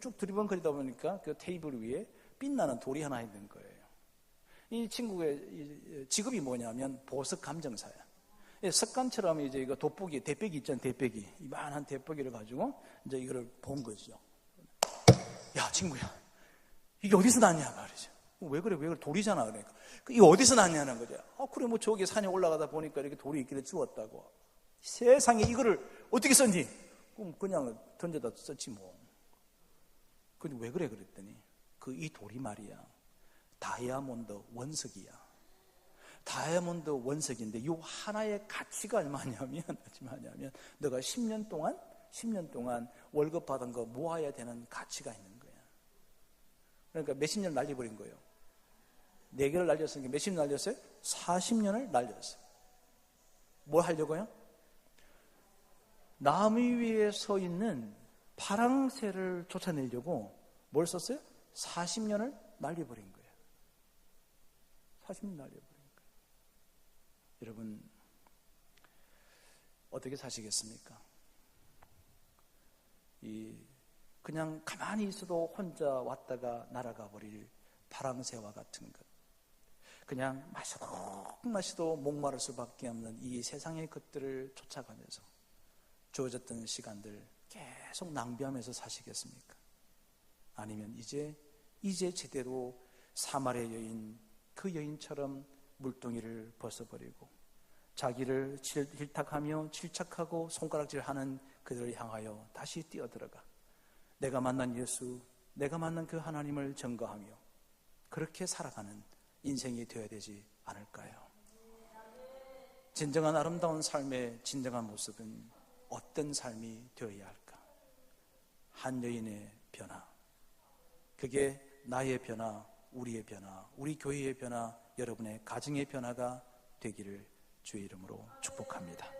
쭉 두리번거리다 보니까 그 테이블 위에 빛나는 돌이 하나 있는 거예요. 이 친구의 직업이 뭐냐면 보석 감정사야. 습관처럼 이제 이거 돋보기, 대빼기 있잖아요. 대빼기. 이만한 대빼기를 가지고 이제 이거를 본 거죠. 야, 친구야. 이게 어디서 났냐 말이죠. 왜 그래? 돌이잖아. 그러니까. 이거 어디서 났냐는 거죠. 그래, 저기 산에 올라가다 보니까 이렇게 돌이 있길래 주웠다고. 세상에 이거를 어떻게 썼니? 그냥 던져다 썼지 뭐. 근데 왜 그래? 그랬더니 이 돌이 말이야. 다이아몬드 원석이야. 다이아몬드 원석인데 이 하나의 가치가 얼마냐면 너가 10년 동안 10년 동안 월급 받은 거 모아야 되는 가치가 있는 거야. 그러니까 몇십 년 날려버린 거예요. 4개를 날렸으니까 몇십 년 날렸어요? 40년을 날렸어요. 뭘 하려고요? 나무 위에 서 있는 파랑새를 쫓아내려고 뭘 썼어요? 40년을 날려버린 거예요. 40년 날려버린 거예요. 여러분, 어떻게 사시겠습니까? 그냥 가만히 있어도 혼자 왔다가 날아가 버릴 파랑새와 같은 것. 그냥 마셔도 목마를 수밖에 없는 이 세상의 것들을 쫓아가면서 주어졌던 시간들 계속 낭비하면서 사시겠습니까? 아니면 이제 제대로 사마리아 여인, 그 여인처럼 물동이를 벗어버리고 자기를 질탁하며 질척하고 손가락질하는 그들을 향하여 다시 뛰어들어가 내가 만난 예수, 내가 만난 그 하나님을 증거하며 그렇게 살아가는 인생이 되어야 되지 않을까요? 진정한 아름다운 삶의 진정한 모습은 어떤 삶이 되어야 할까? 한 여인의 변화, 그게 나의 변화, 우리의 변화, 우리 교회의 변화, 여러분의 가정의 변화가 되기를 주의 이름으로 축복합니다.